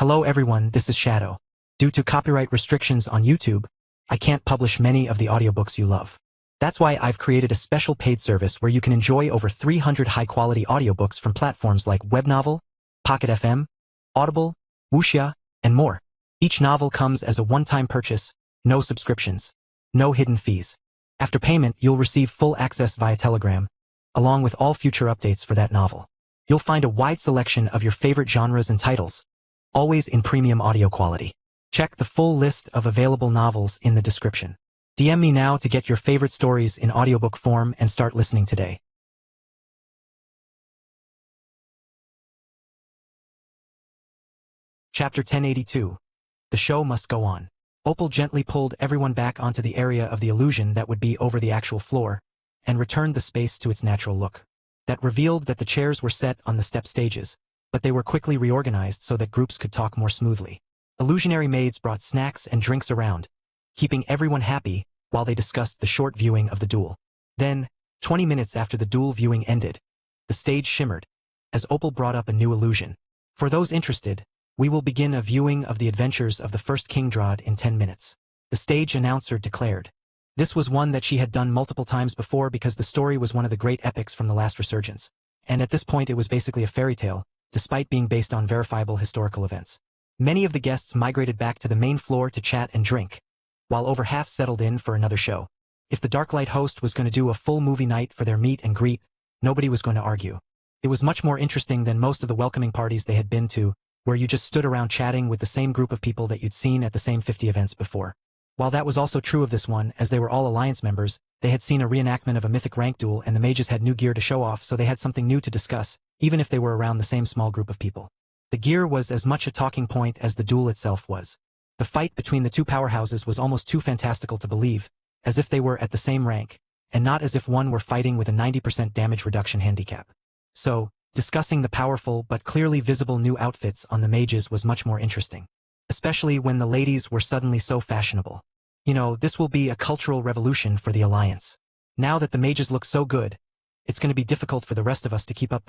Hello everyone, this is Shadow. Due to copyright restrictions on YouTube, I can't publish many of the audiobooks you love. That's why I've created a special paid service where you can enjoy over 300 high-quality audiobooks from platforms like Webnovel, Pocket FM, Audible, Wuxia, and more. Each novel comes as a one-time purchase, no subscriptions, no hidden fees. After payment, you'll receive full access via Telegram, along with all future updates for that novel. You'll find a wide selection of your favorite genres and titles, always in premium audio quality. Check the full list of available novels in the description. DM me now to get your favorite stories in audiobook form and start listening today. Chapter 1082. The show must go on. Opal gently pulled everyone back onto the area of the illusion that would be over the actual floor, and returned the space to its natural look. That revealed that the chairs were set on the step stages, but they were quickly reorganized so that groups could talk more smoothly. Illusionary maids brought snacks and drinks around, keeping everyone happy while they discussed the short viewing of the duel. Then, 20 minutes after the duel viewing ended, the stage shimmered, as Opal brought up a new illusion. For those interested, we will begin a viewing of the adventures of the first King Drod in 10 minutes. The stage announcer declared. This was one that she had done multiple times before because the story was one of the great epics from the last resurgence. And at this point it was basically a fairy tale, despite being based on verifiable historical events. Many of the guests migrated back to the main floor to chat and drink, while over half settled in for another show. If the Darklight host was going to do a full movie night for their meet and greet, nobody was going to argue. It was much more interesting than most of the welcoming parties they had been to, where you just stood around chatting with the same group of people that you'd seen at the same 50 events before. While that was also true of this one, as they were all Alliance members, they had seen a reenactment of a mythic rank duel and the mages had new gear to show off, so they had something new to discuss, even if they were around the same small group of people. The gear was as much a talking point as the duel itself was. The fight between the two powerhouses was almost too fantastical to believe, as if they were at the same rank, and not as if one were fighting with a 90% damage reduction handicap. So, discussing the powerful but clearly visible new outfits on the mages was much more interesting. Especially when the ladies were suddenly so fashionable. You know, this will be a cultural revolution for the Alliance. Now that the mages look so good, it's going to be difficult for the rest of us to keep up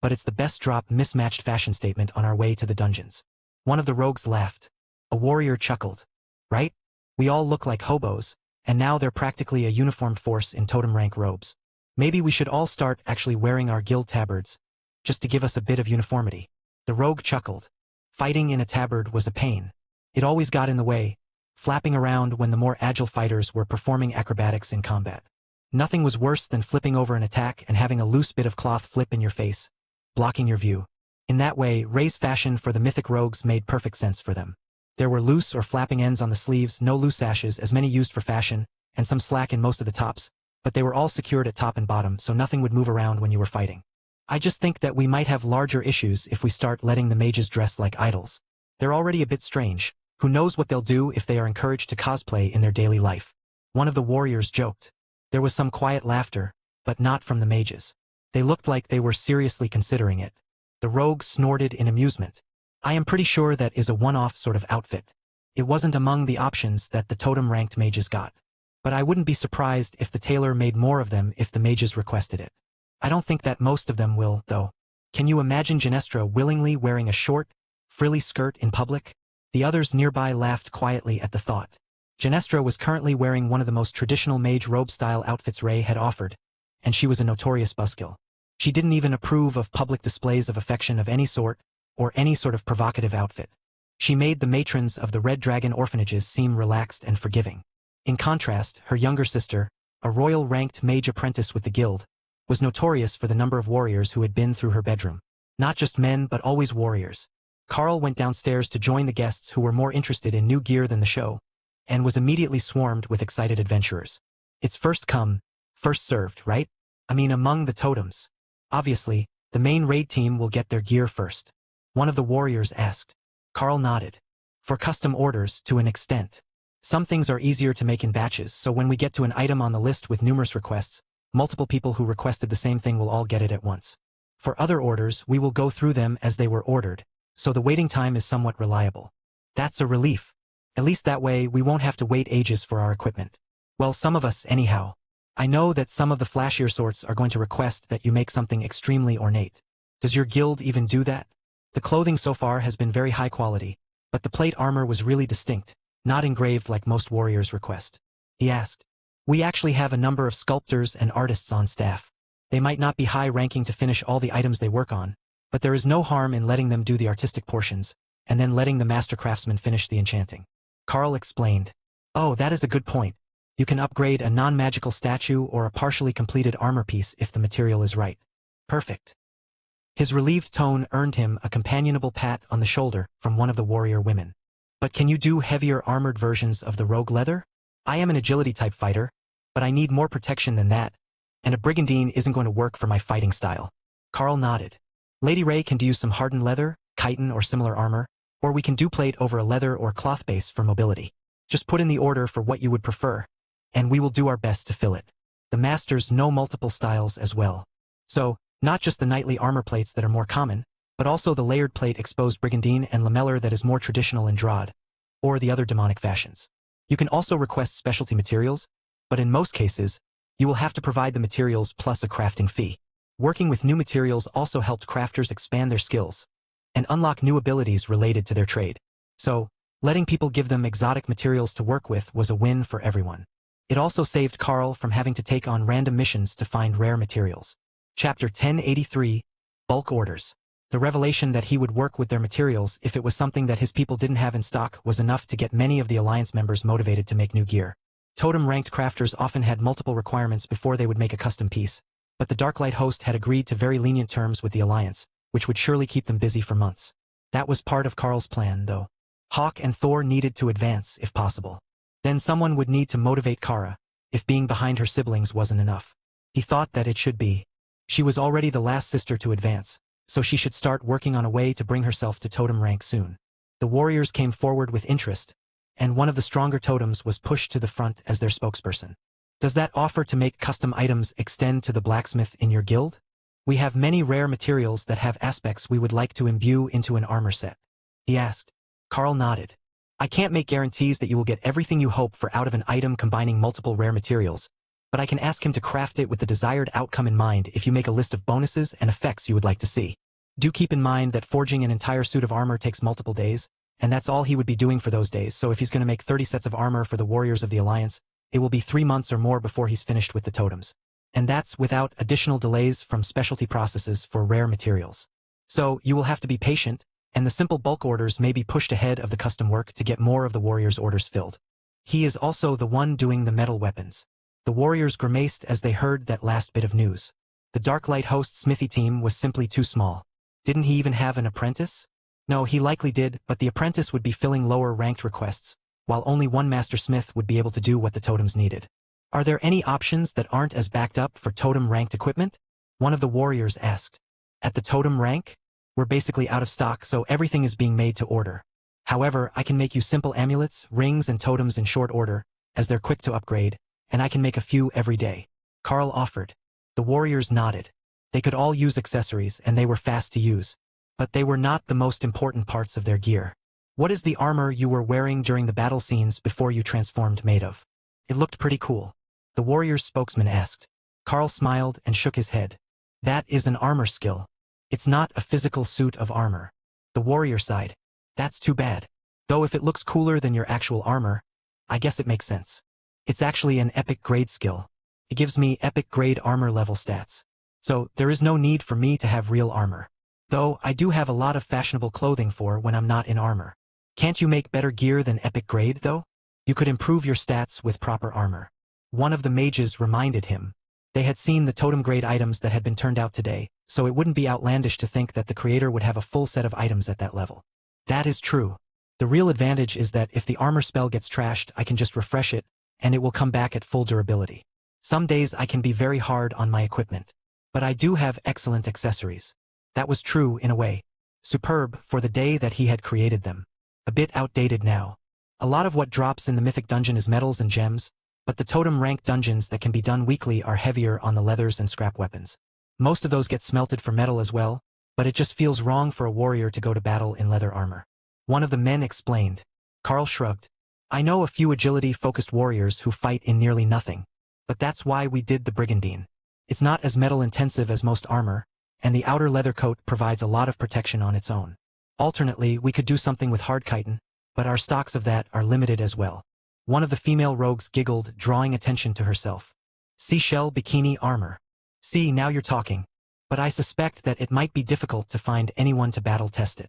but it's the best drop mismatched fashion statement on our way to the dungeons. One of the rogues laughed. A warrior chuckled. Right? We all look like hobos, and now they're practically a uniformed force in totem rank robes. Maybe we should all start actually wearing our guild tabards, just to give us a bit of uniformity. The rogue chuckled. Fighting in a tabard was a pain. It always got in the way, flapping around when the more agile fighters were performing acrobatics in combat. Nothing was worse than flipping over an attack and having a loose bit of cloth flip in your face, blocking your view. In that way, Ray's fashion for the mythic rogues made perfect sense for them. There were loose or flapping ends on the sleeves, no loose sashes, as many used for fashion, and some slack in most of the tops, but they were all secured at top and bottom so nothing would move around when you were fighting. I just think that we might have larger issues if we start letting the mages dress like idols. They're already a bit strange. Who knows what they'll do if they are encouraged to cosplay in their daily life? One of the warriors joked. There was some quiet laughter, but not from the mages. They looked like they were seriously considering it. The rogue snorted in amusement. I am pretty sure that is a one-off sort of outfit. It wasn't among the options that the totem-ranked mages got. But I wouldn't be surprised if the tailor made more of them if the mages requested it. I don't think that most of them will, though. Can you imagine Genestra willingly wearing a short, frilly skirt in public? The others nearby laughed quietly at the thought. Genestra was currently wearing one of the most traditional mage robe-style outfits Ray had offered, and she was a notorious buskill. She didn't even approve of public displays of affection of any sort, or any sort of provocative outfit. She made the matrons of the Red Dragon orphanages seem relaxed and forgiving. In contrast, her younger sister, a royal-ranked mage apprentice with the guild, was notorious for the number of warriors who had been through her bedroom. Not just men but always warriors. Carl went downstairs to join the guests who were more interested in new gear than the show, and was immediately swarmed with excited adventurers. It's first come, first served, right? I mean among the totems. Obviously, the main raid team will get their gear first. One of the warriors asked. Carl nodded. For custom orders, to an extent. Some things are easier to make in batches, so when we get to an item on the list with numerous requests, multiple people who requested the same thing will all get it at once. For other orders, we will go through them as they were ordered, so the waiting time is somewhat reliable. That's a relief. At least that way we won't have to wait ages for our equipment. Well, some of us anyhow. I know that some of the flashier sorts are going to request that you make something extremely ornate. Does your guild even do that? The clothing so far has been very high quality, but the plate armor was really distinct, not engraved like most warriors request. He asked. We actually have a number of sculptors and artists on staff. They might not be high-ranking to finish all the items they work on, but there is no harm in letting them do the artistic portions, and then letting the master craftsman finish the enchanting. Carl explained. Oh, that is a good point. You can upgrade a non-magical statue or a partially completed armor piece if the material is right. Perfect. His relieved tone earned him a companionable pat on the shoulder from one of the warrior women. But can you do heavier armored versions of the rogue leather? I am an agility-type fighter, but I need more protection than that, and a brigandine isn't going to work for my fighting style. Carl nodded. Lady Ray can do some hardened leather, chitin or similar armor, or we can duplate over a leather or cloth base for mobility. Just put in the order for what you would prefer, and we will do our best to fill it. The masters know multiple styles as well. So, not just the knightly armor plates that are more common, but also the layered plate exposed brigandine and lamellar that is more traditional in Drod, or the other demonic fashions. You can also request specialty materials, but in most cases, you will have to provide the materials plus a crafting fee. Working with new materials also helped crafters expand their skills and unlock new abilities related to their trade. So, letting people give them exotic materials to work with was a win for everyone. It also saved Carl from having to take on random missions to find rare materials. Chapter 1083, Bulk Orders. The revelation that he would work with their materials if it was something that his people didn't have in stock was enough to get many of the Alliance members motivated to make new gear. Totem-ranked crafters often had multiple requirements before they would make a custom piece, but the Darklight host had agreed to very lenient terms with the Alliance, which would surely keep them busy for months. That was part of Carl's plan, though. Hawk and Thor needed to advance, if possible. Then someone would need to motivate Kara, if being behind her siblings wasn't enough. He thought that it should be. She was already the last sister to advance, so she should start working on a way to bring herself to totem rank soon. The warriors came forward with interest, and one of the stronger totems was pushed to the front as their spokesperson. Does that offer to make custom items extend to the blacksmith in your guild? We have many rare materials that have aspects we would like to imbue into an armor set. He asked. Carl nodded. I can't make guarantees that you will get everything you hope for out of an item combining multiple rare materials, but I can ask him to craft it with the desired outcome in mind if you make a list of bonuses and effects you would like to see. Do keep in mind that forging an entire suit of armor takes multiple days, and that's all he would be doing for those days, so if he's going to make 30 sets of armor for the warriors of the Alliance, it will be 3 months or more before he's finished with the totems. And that's without additional delays from specialty processes for rare materials. So, you will have to be patient, and the simple bulk orders may be pushed ahead of the custom work to get more of the warriors' orders filled. He is also the one doing the metal weapons. The warriors grimaced as they heard that last bit of news. The Darklight host smithy team was simply too small. Didn't he even have an apprentice? No, he likely did, but the apprentice would be filling lower-ranked requests, while only one master smith would be able to do what the totems needed. Are there any options that aren't as backed up for totem-ranked equipment? One of the warriors asked. At the totem rank? We're basically out of stock, so everything is being made to order. However, I can make you simple amulets, rings, and totems in short order, as they're quick to upgrade, and I can make a few every day. Carl offered. The warriors nodded. They could all use accessories, and they were fast to use. But they were not the most important parts of their gear. What is the armor you were wearing during the battle scenes before you transformed made of? It looked pretty cool. The warrior's spokesman asked. Carl smiled and shook his head. That is an armor skill. It's not a physical suit of armor. The warrior sighed. That's too bad. Though if it looks cooler than your actual armor, I guess it makes sense. It's actually an epic grade skill. It gives me epic grade armor level stats. So, there is no need for me to have real armor. Though, I do have a lot of fashionable clothing for when I'm not in armor. Can't you make better gear than epic grade, though? You could improve your stats with proper armor. One of the mages reminded him. They had seen the totem grade items that had been turned out today, so it wouldn't be outlandish to think that the creator would have a full set of items at that level. That is true. The real advantage is that if the armor spell gets trashed, I can just refresh it, and it will come back at full durability. Some days I can be very hard on my equipment. But I do have excellent accessories. That was true in a way. Superb for the day that he had created them. A bit outdated now. A lot of what drops in the mythic dungeon is metals and gems, but the totem rank dungeons that can be done weekly are heavier on the leathers and scrap weapons. Most of those get smelted for metal as well, but it just feels wrong for a warrior to go to battle in leather armor. One of the men explained. Carl shrugged. I know a few agility-focused warriors who fight in nearly nothing, but that's why we did the brigandine. It's not as metal-intensive as most armor, and the outer leather coat provides a lot of protection on its own. Alternately, we could do something with hard chitin, but our stocks of that are limited as well. One of the female rogues giggled, drawing attention to herself. Seashell bikini armor. See, now you're talking. But I suspect that it might be difficult to find anyone to battle test it.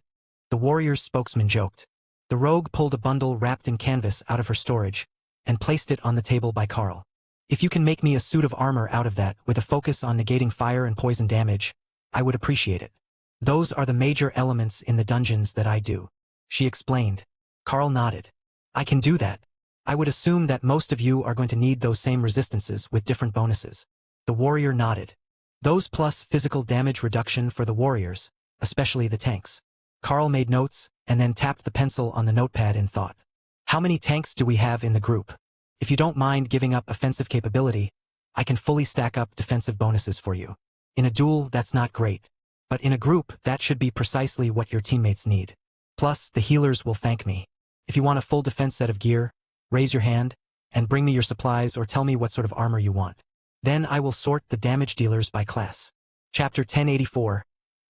The warrior's spokesman joked. The rogue pulled a bundle wrapped in canvas out of her storage and placed it on the table by Carl. If you can make me a suit of armor out of that with a focus on negating fire and poison damage, I would appreciate it. Those are the major elements in the dungeons that I do, she explained. Carl nodded. I can do that. I would assume that most of you are going to need those same resistances with different bonuses. The warrior nodded. Those plus physical damage reduction for the warriors, especially the tanks. Carl made notes, and then tapped the pencil on the notepad in thought. How many tanks do we have in the group? If you don't mind giving up offensive capability, I can fully stack up defensive bonuses for you. In a duel, that's not great. But in a group, that should be precisely what your teammates need. Plus, the healers will thank me. If you want a full defense set of gear, raise your hand, and bring me your supplies or tell me what sort of armor you want. Then I will sort the damage dealers by class. Chapter 1084.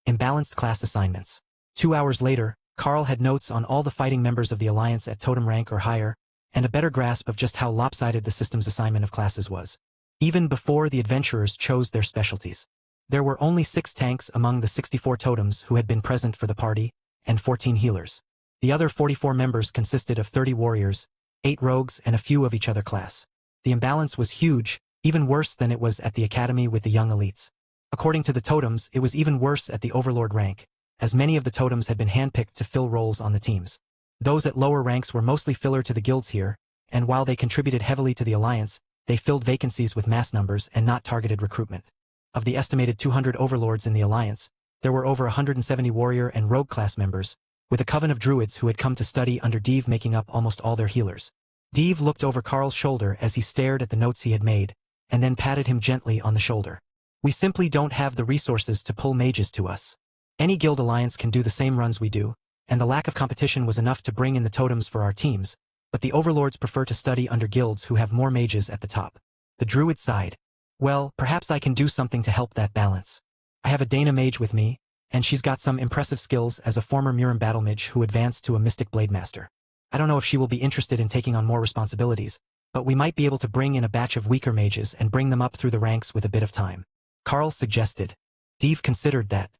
Imbalanced Class Assignments. 2 hours later, Carl had notes on all the fighting members of the Alliance at totem rank or higher, and a better grasp of just how lopsided the system's assignment of classes was. Even before the adventurers chose their specialties. There were only 6 tanks among the 64 totems who had been present for the party, and 14 healers. The other 44 members consisted of 30 warriors, 8 rogues, and a few of each other class. The imbalance was huge, even worse than it was at the academy with the young elites. According to the totems, it was even worse at the overlord rank, as many of the totems had been handpicked to fill roles on the teams. Those at lower ranks were mostly filler to the guilds here, and while they contributed heavily to the alliance, they filled vacancies with mass numbers and not targeted recruitment. Of the estimated 200 overlords in the alliance, there were over 170 warrior and rogue class members, with a coven of druids who had come to study under Deve making up almost all their healers. Deve looked over Carl's shoulder as he stared at the notes he had made, and then patted him gently on the shoulder. We simply don't have the resources to pull mages to us. Any guild alliance can do the same runs we do, and the lack of competition was enough to bring in the totems for our teams, but the overlords prefer to study under guilds who have more mages at the top. The druid sighed. Well, perhaps I can do something to help that balance. I have a Dana mage with me, and she's got some impressive skills as a former Murim battle mage who advanced to a mystic blade master. I don't know if she will be interested in taking on more responsibilities, but we might be able to bring in a batch of weaker mages and bring them up through the ranks with a bit of time. Carl suggested. Deve considered that.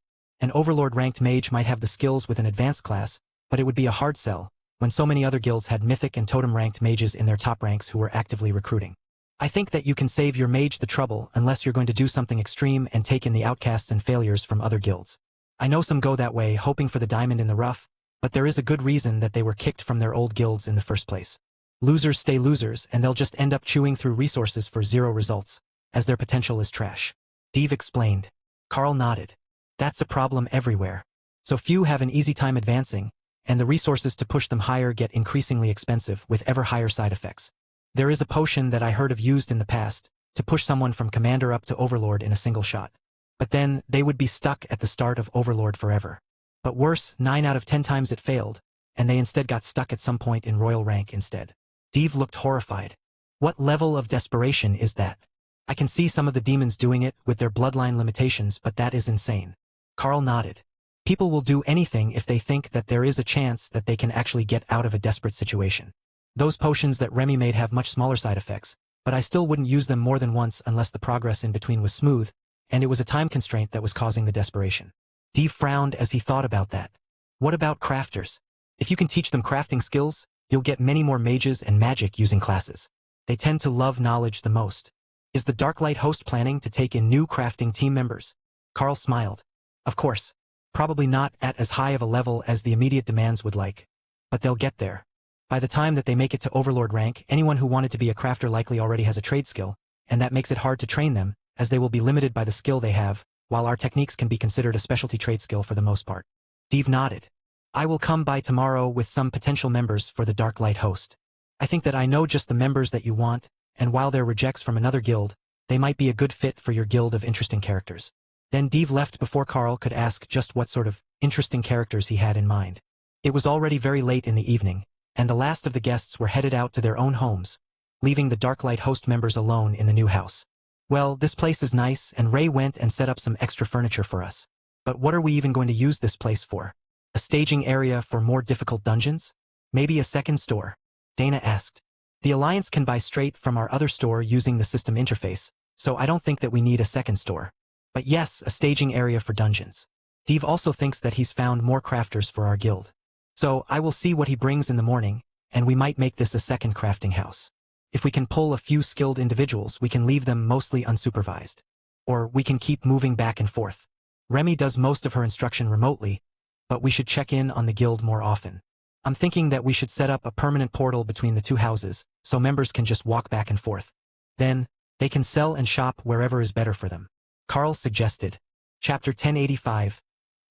An overlord-ranked mage might have the skills with an advanced class, but it would be a hard sell, when so many other guilds had mythic and totem-ranked mages in their top ranks who were actively recruiting. I think that you can save your mage the trouble unless you're going to do something extreme and take in the outcasts and failures from other guilds. I know some go that way hoping for the diamond in the rough, but there is a good reason that they were kicked from their old guilds in the first place. Losers stay losers, and they'll just end up chewing through resources for 0 results, as their potential is trash. Deve explained. Carl nodded. That's a problem everywhere. So few have an easy time advancing, and the resources to push them higher get increasingly expensive with ever higher side effects. There is a potion that I heard of used in the past, to push someone from commander up to overlord in a single shot. But then, they would be stuck at the start of overlord forever. But worse, 9 out of 10 times it failed, and they instead got stuck at some point in royal rank instead. Deve looked horrified. What level of desperation is that? I can see some of the demons doing it with their bloodline limitations, but that is insane. Carl nodded. People will do anything if they think that there is a chance that they can actually get out of a desperate situation. Those potions that Remy made have much smaller side effects, but I still wouldn't use them more than once unless the progress in between was smooth, and it was a time constraint that was causing the desperation. Deve frowned as he thought about that. What about crafters? If you can teach them crafting skills, you'll get many more mages and magic using classes. They tend to love knowledge the most. Is the Darklight host planning to take in new crafting team members? Carl smiled. Of course. Probably not at as high of a level as the immediate demands would like. But they'll get there. By the time that they make it to overlord rank, anyone who wanted to be a crafter likely already has a trade skill, and that makes it hard to train them, as they will be limited by the skill they have, while our techniques can be considered a specialty trade skill for the most part. Deve nodded. I will come by tomorrow with some potential members for the Darklight host. I think that I know just the members that you want, and while they're rejects from another guild, they might be a good fit for your guild of interesting characters. Then Deve left before Carl could ask just what sort of interesting characters he had in mind. It was already very late in the evening, and the last of the guests were headed out to their own homes, leaving the Darklight host members alone in the new house. Well, this place is nice, and Ray went and set up some extra furniture for us. But what are we even going to use this place for? A staging area for more difficult dungeons? Maybe a second store? Dana asked. The Alliance can buy straight from our other store using the system interface, so I don't think that we need a second store. But yes, a staging area for dungeons. Steve also thinks that he's found more crafters for our guild. So I will see what he brings in the morning, and we might make this a second crafting house. If we can pull a few skilled individuals, we can leave them mostly unsupervised. Or we can keep moving back and forth. Remy does most of her instruction remotely, but we should check in on the guild more often. I'm thinking that we should set up a permanent portal between the two houses, so members can just walk back and forth. Then, they can sell and shop wherever is better for them. Carl suggested. Chapter 1085.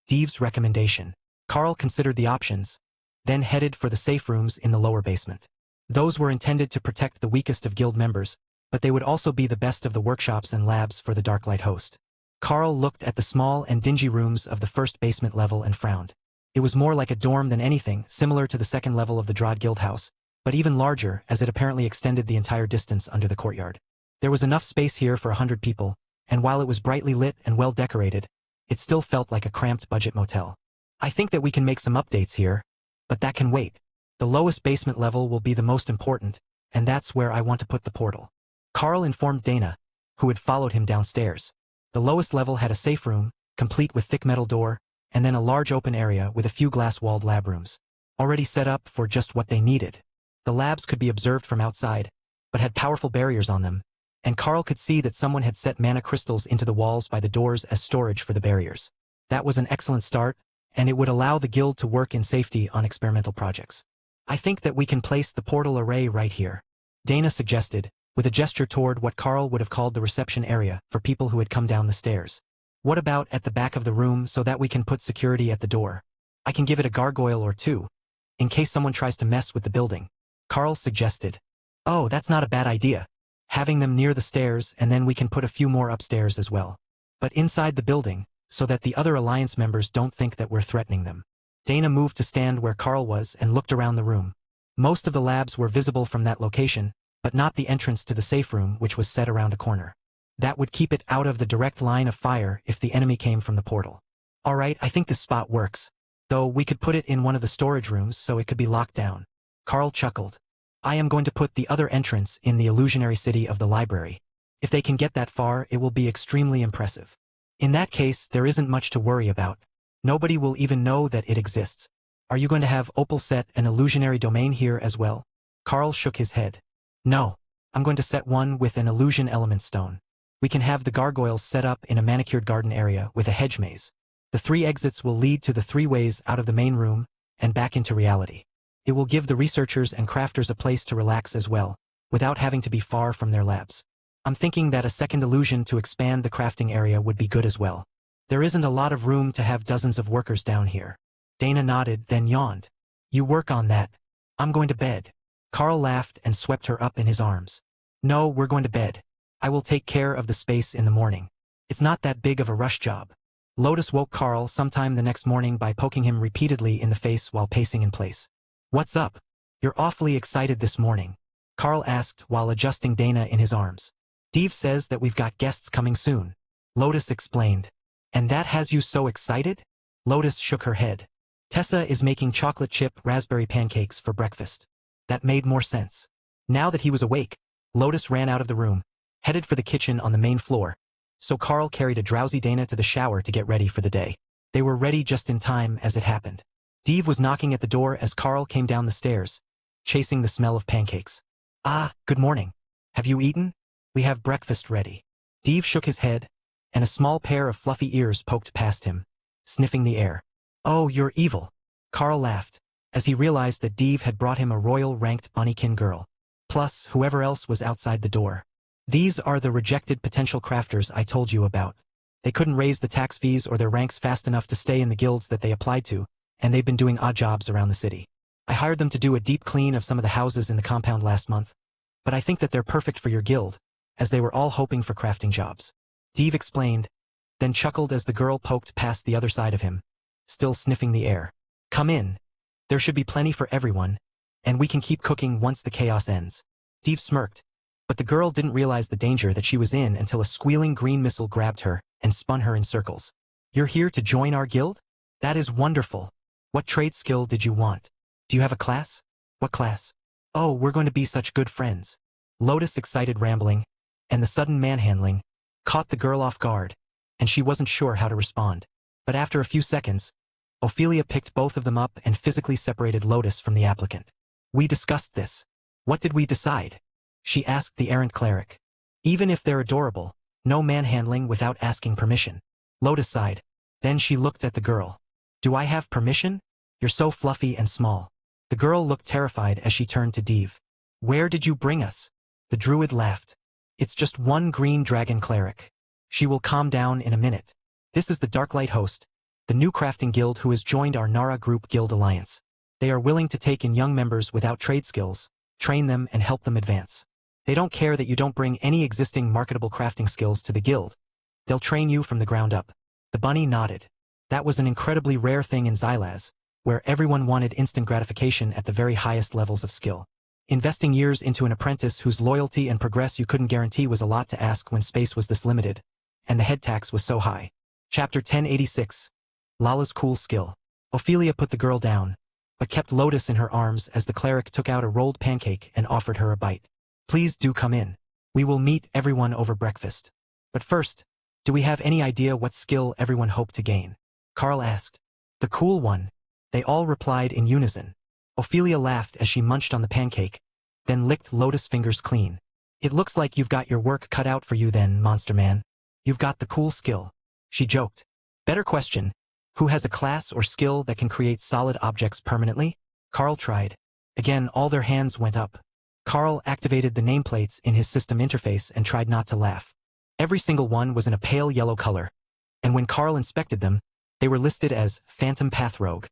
Steve's recommendation. Carl considered the options, then headed for the safe rooms in the lower basement. Those were intended to protect the weakest of guild members, but they would also be the best of the workshops and labs for the Darklight host. Carl looked at the small and dingy rooms of the first basement level and frowned. It was more like a dorm than anything, similar to the second level of the Drod Guild house, but even larger as it apparently extended the entire distance under the courtyard. There was enough space here for 100 people, and while it was brightly lit and well decorated, it still felt like a cramped budget motel. I think that we can make some updates here, but that can wait. The lowest basement level will be the most important, and that's where I want to put the portal. Carl informed Dana, who had followed him downstairs. The lowest level had a safe room, complete with thick metal door, and then a large open area with a few glass-walled lab rooms, already set up for just what they needed. The labs could be observed from outside, but had powerful barriers on them, and Carl could see that someone had set mana crystals into the walls by the doors as storage for the barriers. That was an excellent start, and it would allow the guild to work in safety on experimental projects. I think that we can place the portal array right here, Dana suggested, with a gesture toward what Carl would have called the reception area for people who had come down the stairs. What about at the back of the room so that we can put security at the door? I can give it a gargoyle or two, in case someone tries to mess with the building, Carl suggested. Oh, that's not a bad idea. Having them near the stairs, and then we can put a few more upstairs as well. But inside the building, so that the other Alliance members don't think that we're threatening them. Dana moved to stand where Carl was and looked around the room. Most of the labs were visible from that location, but not the entrance to the safe room, which was set around a corner. That would keep it out of the direct line of fire if the enemy came from the portal. Alright, I think this spot works. Though we could put it in one of the storage rooms so it could be locked down. Carl chuckled. I am going to put the other entrance in the illusionary city of the library. If they can get that far, it will be extremely impressive. In that case, there isn't much to worry about. Nobody will even know that it exists. Are you going to have Opal set an illusionary domain here as well? Carl shook his head. No. I'm going to set one with an illusion element stone. We can have the gargoyles set up in a manicured garden area with a hedge maze. The 3 exits will lead to the 3 ways out of the main room and back into reality. It will give the researchers and crafters a place to relax as well, without having to be far from their labs. I'm thinking that a second illusion to expand the crafting area would be good as well. There isn't a lot of room to have dozens of workers down here. Dana nodded, then yawned. You work on that. I'm going to bed. Carl laughed and swept her up in his arms. No, we're going to bed. I will take care of the space in the morning. It's not that big of a rush job. Lotus woke Carl sometime the next morning by poking him repeatedly in the face while pacing in place. What's up? You're awfully excited this morning, Carl asked while adjusting Dana in his arms. Steve says that we've got guests coming soon, Lotus explained. And that has you so excited? Lotus shook her head. Tessa is making chocolate chip raspberry pancakes for breakfast. That made more sense. Now that he was awake, Lotus ran out of the room, headed for the kitchen on the main floor, so Carl carried a drowsy Dana to the shower to get ready for the day. They were ready just in time as it happened. Steve was knocking at the door as Carl came down the stairs, chasing the smell of pancakes. Ah, good morning. Have you eaten? We have breakfast ready. Steve shook his head, and a small pair of fluffy ears poked past him, sniffing the air. Oh, you're evil. Carl laughed, as he realized that Steve had brought him a royal-ranked Bonniekin girl, plus whoever else was outside the door. These are the rejected potential crafters I told you about. They couldn't raise the tax fees or their ranks fast enough to stay in the guilds that they applied to, and they've been doing odd jobs around the city. I hired them to do a deep clean of some of the houses in the compound last month, but I think that they're perfect for your guild, as they were all hoping for crafting jobs. Steve explained, then chuckled as the girl poked past the other side of him, still sniffing the air. Come in. There should be plenty for everyone, and we can keep cooking once the chaos ends. Steve smirked, but the girl didn't realize the danger that she was in until a squealing green missile grabbed her and spun her in circles. You're here to join our guild? That is wonderful. What trade skill did you want? Do you have a class? What class? Oh, we're going to be such good friends. Lotus' excited rambling, and the sudden manhandling, caught the girl off guard, and she wasn't sure how to respond. But after a few seconds, Ophelia picked both of them up and physically separated Lotus from the applicant. We discussed this. What did we decide? She asked the errant cleric. Even if they're adorable, no manhandling without asking permission. Lotus sighed. Then she looked at the girl. Do I have permission? You're so fluffy and small. The girl looked terrified as she turned to Div. Where did you bring us? The druid laughed. It's just one green dragon cleric. She will calm down in a minute. This is the Darklight host, the new crafting guild who has joined our Nara Group Guild Alliance. They are willing to take in young members without trade skills, train them and help them advance. They don't care that you don't bring any existing marketable crafting skills to the guild. They'll train you from the ground up. The bunny nodded. That was an incredibly rare thing in Xylaz, where everyone wanted instant gratification at the very highest levels of skill. Investing years into an apprentice whose loyalty and progress you couldn't guarantee was a lot to ask when space was this limited, and the head tax was so high. Chapter 1086. Lala's cool skill. Ophelia put the girl down, but kept Lotus in her arms as the cleric took out a rolled pancake and offered her a bite. Please do come in. We will meet everyone over breakfast. But first, do we have any idea what skill everyone hoped to gain? Carl asked. The cool one. They all replied in unison. Ophelia laughed as she munched on the pancake, then licked Lotus' fingers clean. It looks like you've got your work cut out for you then, Monster Man. You've got the cool skill. She joked. Better question. Who has a class or skill that can create solid objects permanently? Carl tried. Again, all their hands went up. Carl activated the nameplates in his system interface and tried not to laugh. Every single one was in a pale yellow color, and when Carl inspected them, they were listed as Phantom Path Rogue.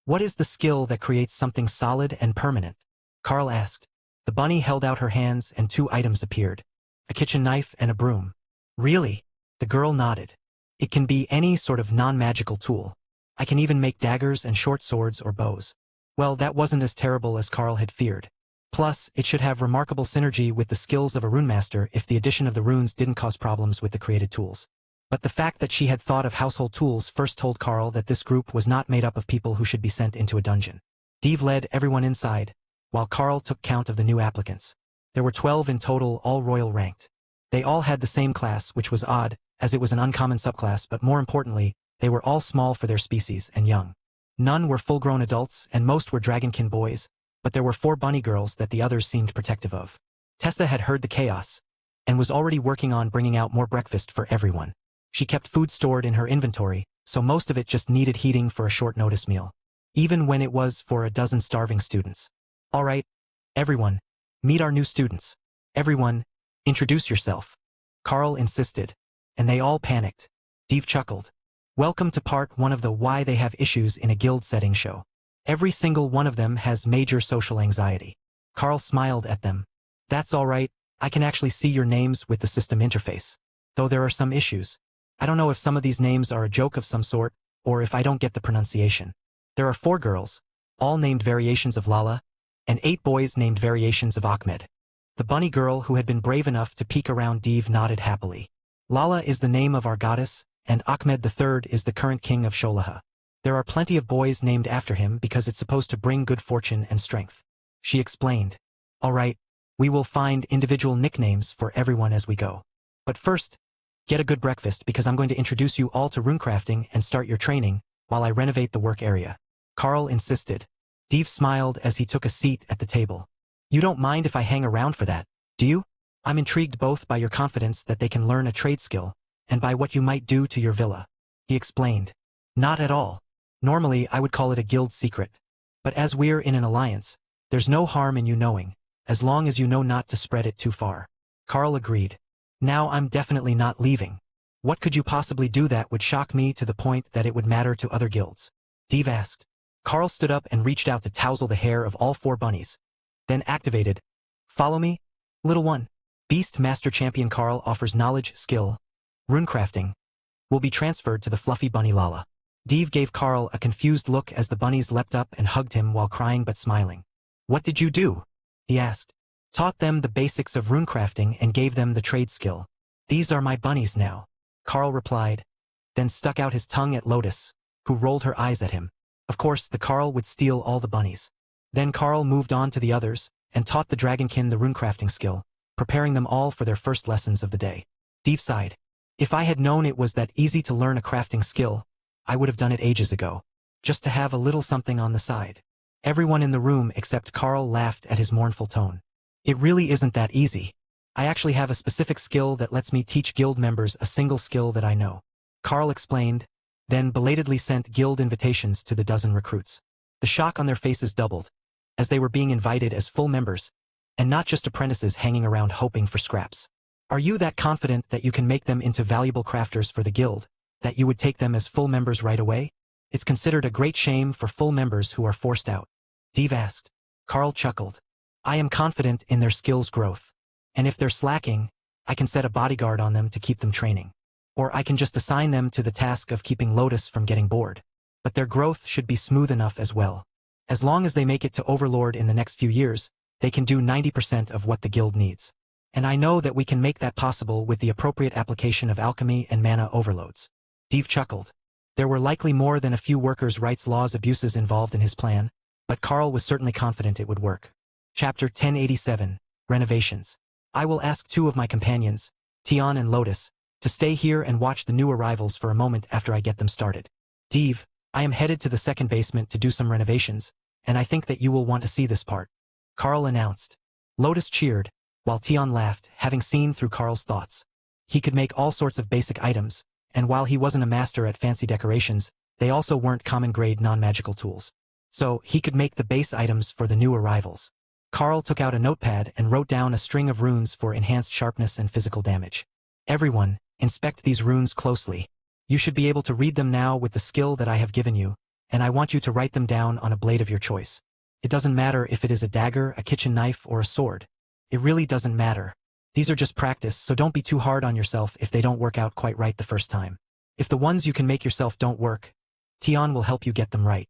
What is the skill that creates something solid and permanent? Carl asked. The bunny held out her hands and 2 items appeared. A kitchen knife and a broom. Really? The girl nodded. It can be any sort of non-magical tool. I can even make daggers and short swords or bows. Well, that wasn't as terrible as Carl had feared. Plus, it should have remarkable synergy with the skills of a runemaster if the addition of the runes didn't cause problems with the created tools. But the fact that she had thought of household tools first told Carl that this group was not made up of people who should be sent into a dungeon. Div led everyone inside, while Carl took count of the new applicants. There were 12 in total, all royal ranked. They all had the same class, which was odd, as it was an uncommon subclass, but more importantly, they were all small for their species and young. None were full-grown adults, and most were dragonkin boys, but there were 4 bunny girls that the others seemed protective of. Tessa had heard the chaos, and was already working on bringing out more breakfast for everyone. She kept food stored in her inventory, so most of it just needed heating for a short notice meal, even when it was for a dozen starving students. All right, everyone, meet our new students. Everyone, introduce yourself. Carl insisted, and they all panicked. Div chuckled. Welcome to part 1 of the Why They Have Issues in a Guild Setting show. Every single one of them has major social anxiety. Carl smiled at them. That's all right, I can actually see your names with the system interface. Though there are some issues. I don't know if some of these names are a joke of some sort, or if I don't get the pronunciation. There are 4 girls, all named variations of Lala, and 8 boys named variations of Ahmed. The bunny girl who had been brave enough to peek around Div nodded happily. Lala is the name of our goddess, and Ahmed III is the current king of Sholaha. There are plenty of boys named after him because it's supposed to bring good fortune and strength. She explained. All right, we will find individual nicknames for everyone as we go. But first, get a good breakfast because I'm going to introduce you all to runecrafting and start your training while I renovate the work area. Carl insisted. Div smiled as he took a seat at the table. You don't mind if I hang around for that, do you? I'm intrigued both by your confidence that they can learn a trade skill and by what you might do to your villa. He explained. Not at all. Normally I would call it a guild secret. But as we're in an alliance, there's no harm in you knowing, as long as you know not to spread it too far. Carl agreed. Now I'm definitely not leaving. What could you possibly do that would shock me to the point that it would matter to other guilds? Div asked. Carl stood up and reached out to tousle the hair of all 4 bunnies. Then activated. Follow me, little one. Beast Master Champion Carl offers knowledge, skill, runecrafting. Will be transferred to the fluffy bunny Lala. Div gave Carl a confused look as the bunnies leapt up and hugged him while crying but smiling. What did you do? He asked. Taught them the basics of runecrafting and gave them the trade skill. These are my bunnies now, Carl replied, then stuck out his tongue at Lotus, who rolled her eyes at him. Of course, the Carl would steal all the bunnies. Then Carl moved on to the others, and taught the dragonkin the runecrafting skill, preparing them all for their first lessons of the day. Steve sighed. If I had known it was that easy to learn a crafting skill, I would have done it ages ago. Just to have a little something on the side. Everyone in the room except Carl laughed at his mournful tone. It really isn't that easy. I actually have a specific skill that lets me teach guild members a single skill that I know. Carl explained, then belatedly sent guild invitations to the dozen recruits. The shock on their faces doubled, as they were being invited as full members, and not just apprentices hanging around hoping for scraps. Are you that confident that you can make them into valuable crafters for the guild, that you would take them as full members right away? It's considered a great shame for full members who are forced out. Steve asked. Carl chuckled. I am confident in their skills growth. And if they're slacking, I can set a bodyguard on them to keep them training. Or I can just assign them to the task of keeping Lotus from getting bored. But their growth should be smooth enough as well. As long as they make it to Overlord in the next few years, they can do 90% of what the guild needs. And I know that we can make that possible with the appropriate application of alchemy and mana overloads. Steve chuckled. There were likely more than a few workers' rights laws abuses involved in his plan, but Carl was certainly confident it would work. Chapter 1087, Renovations. I will ask two of my companions, Tion and Lotus, to stay here and watch the new arrivals for a moment after I get them started. Steve, I am headed to the second basement to do some renovations, and I think that you will want to see this part. Carl announced. Lotus cheered, while Tion laughed, having seen through Carl's thoughts. He could make all sorts of basic items, and while he wasn't a master at fancy decorations, they also weren't common-grade non-magical tools. So, he could make the base items for the new arrivals. Carl took out a notepad and wrote down a string of runes for enhanced sharpness and physical damage. Everyone, inspect these runes closely. You should be able to read them now with the skill that I have given you, and I want you to write them down on a blade of your choice. It doesn't matter if it is a dagger, a kitchen knife, or a sword. It really doesn't matter. These are just practice, so don't be too hard on yourself if they don't work out quite right the first time. If the ones you can make yourself don't work, Tion will help you get them right.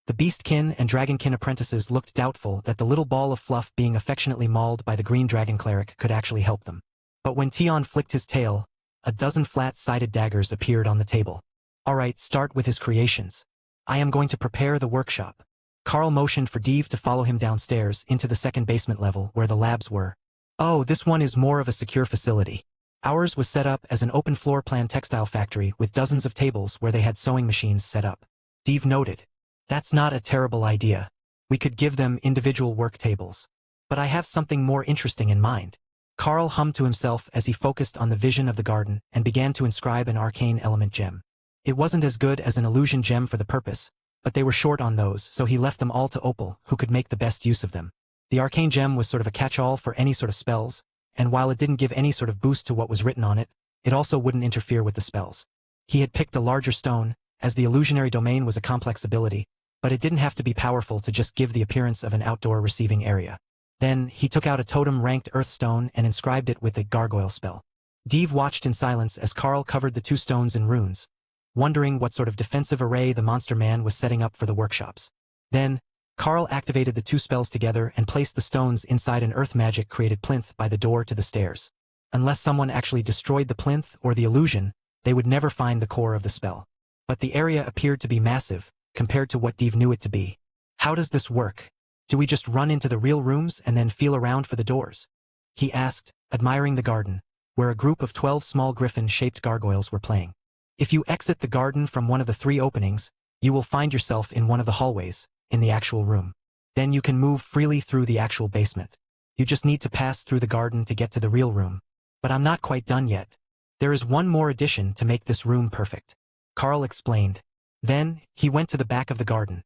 The Beastkin and Dragonkin apprentices looked doubtful that the little ball of fluff being affectionately mauled by the green dragon cleric could actually help them. But when Tion flicked his tail, a dozen flat-sided daggers appeared on the table. Alright, start with his creations. I am going to prepare the workshop. Carl motioned for Steve to follow him downstairs into the second basement level where the labs were. Oh, this one is more of a secure facility. Ours was set up as an open floor plan textile factory with dozens of tables where they had sewing machines set up. Steve noted. That's not a terrible idea. We could give them individual work tables. But I have something more interesting in mind. Carl hummed to himself as he focused on the vision of the garden and began to inscribe an arcane element gem. It wasn't as good as an illusion gem for the purpose, but they were short on those, so he left them all to Opal, who could make the best use of them. The arcane gem was sort of a catch-all for any sort of spells, and while it didn't give any sort of boost to what was written on it, it also wouldn't interfere with the spells. He had picked a larger stone, as the illusionary domain was a complex ability, but it didn't have to be powerful to just give the appearance of an outdoor receiving area. Then, he took out a totem-ranked earthstone and inscribed it with a gargoyle spell. Steve watched in silence as Carl covered the two stones in runes, wondering what sort of defensive array the monster man was setting up for the workshops. Then, Carl activated the two spells together and placed the stones inside an earth magic-created plinth by the door to the stairs. Unless someone actually destroyed the plinth or the illusion, they would never find the core of the spell. But the area appeared to be massive, compared to what Steve knew it to be. How does this work? Do we just run into the real rooms and then feel around for the doors? He asked, admiring the garden, where a group of 12 small griffin-shaped gargoyles were playing. If you exit the garden from one of the 3 openings, you will find yourself in one of the hallways, in the actual room. Then you can move freely through the actual basement. You just need to pass through the garden to get to the real room. But I'm not quite done yet. There is one more addition to make this room perfect. Carl explained. Then, he went to the back of the garden,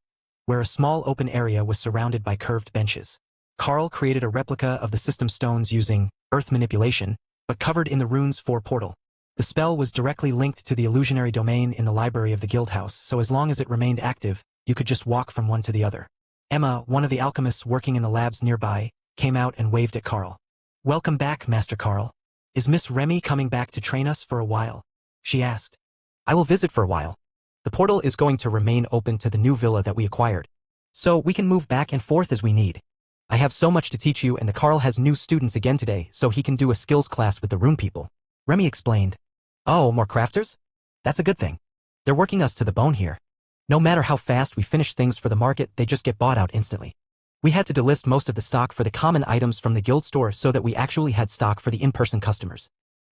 where a small open area was surrounded by curved benches. Carl created a replica of the system stones using earth manipulation, but covered in the runes 4 portal. The spell was directly linked to the illusionary domain in the library of the guildhouse, so as long as it remained active, you could just walk from one to the other. Emma, one of the alchemists working in the labs nearby, came out and waved at Carl. Welcome back, Master Carl. Is Miss Remy coming back to train us for a while? She asked. I will visit for a while. The portal is going to remain open to the new villa that we acquired, so we can move back and forth as we need. I have so much to teach you, and the Carl has new students again today, so he can do a skills class with the rune people. Remy explained. Oh, more crafters? That's a good thing. They're working us to the bone here. No matter how fast we finish things for the market, they just get bought out instantly. We had to delist most of the stock for the common items from the guild store so that we actually had stock for the in-person customers.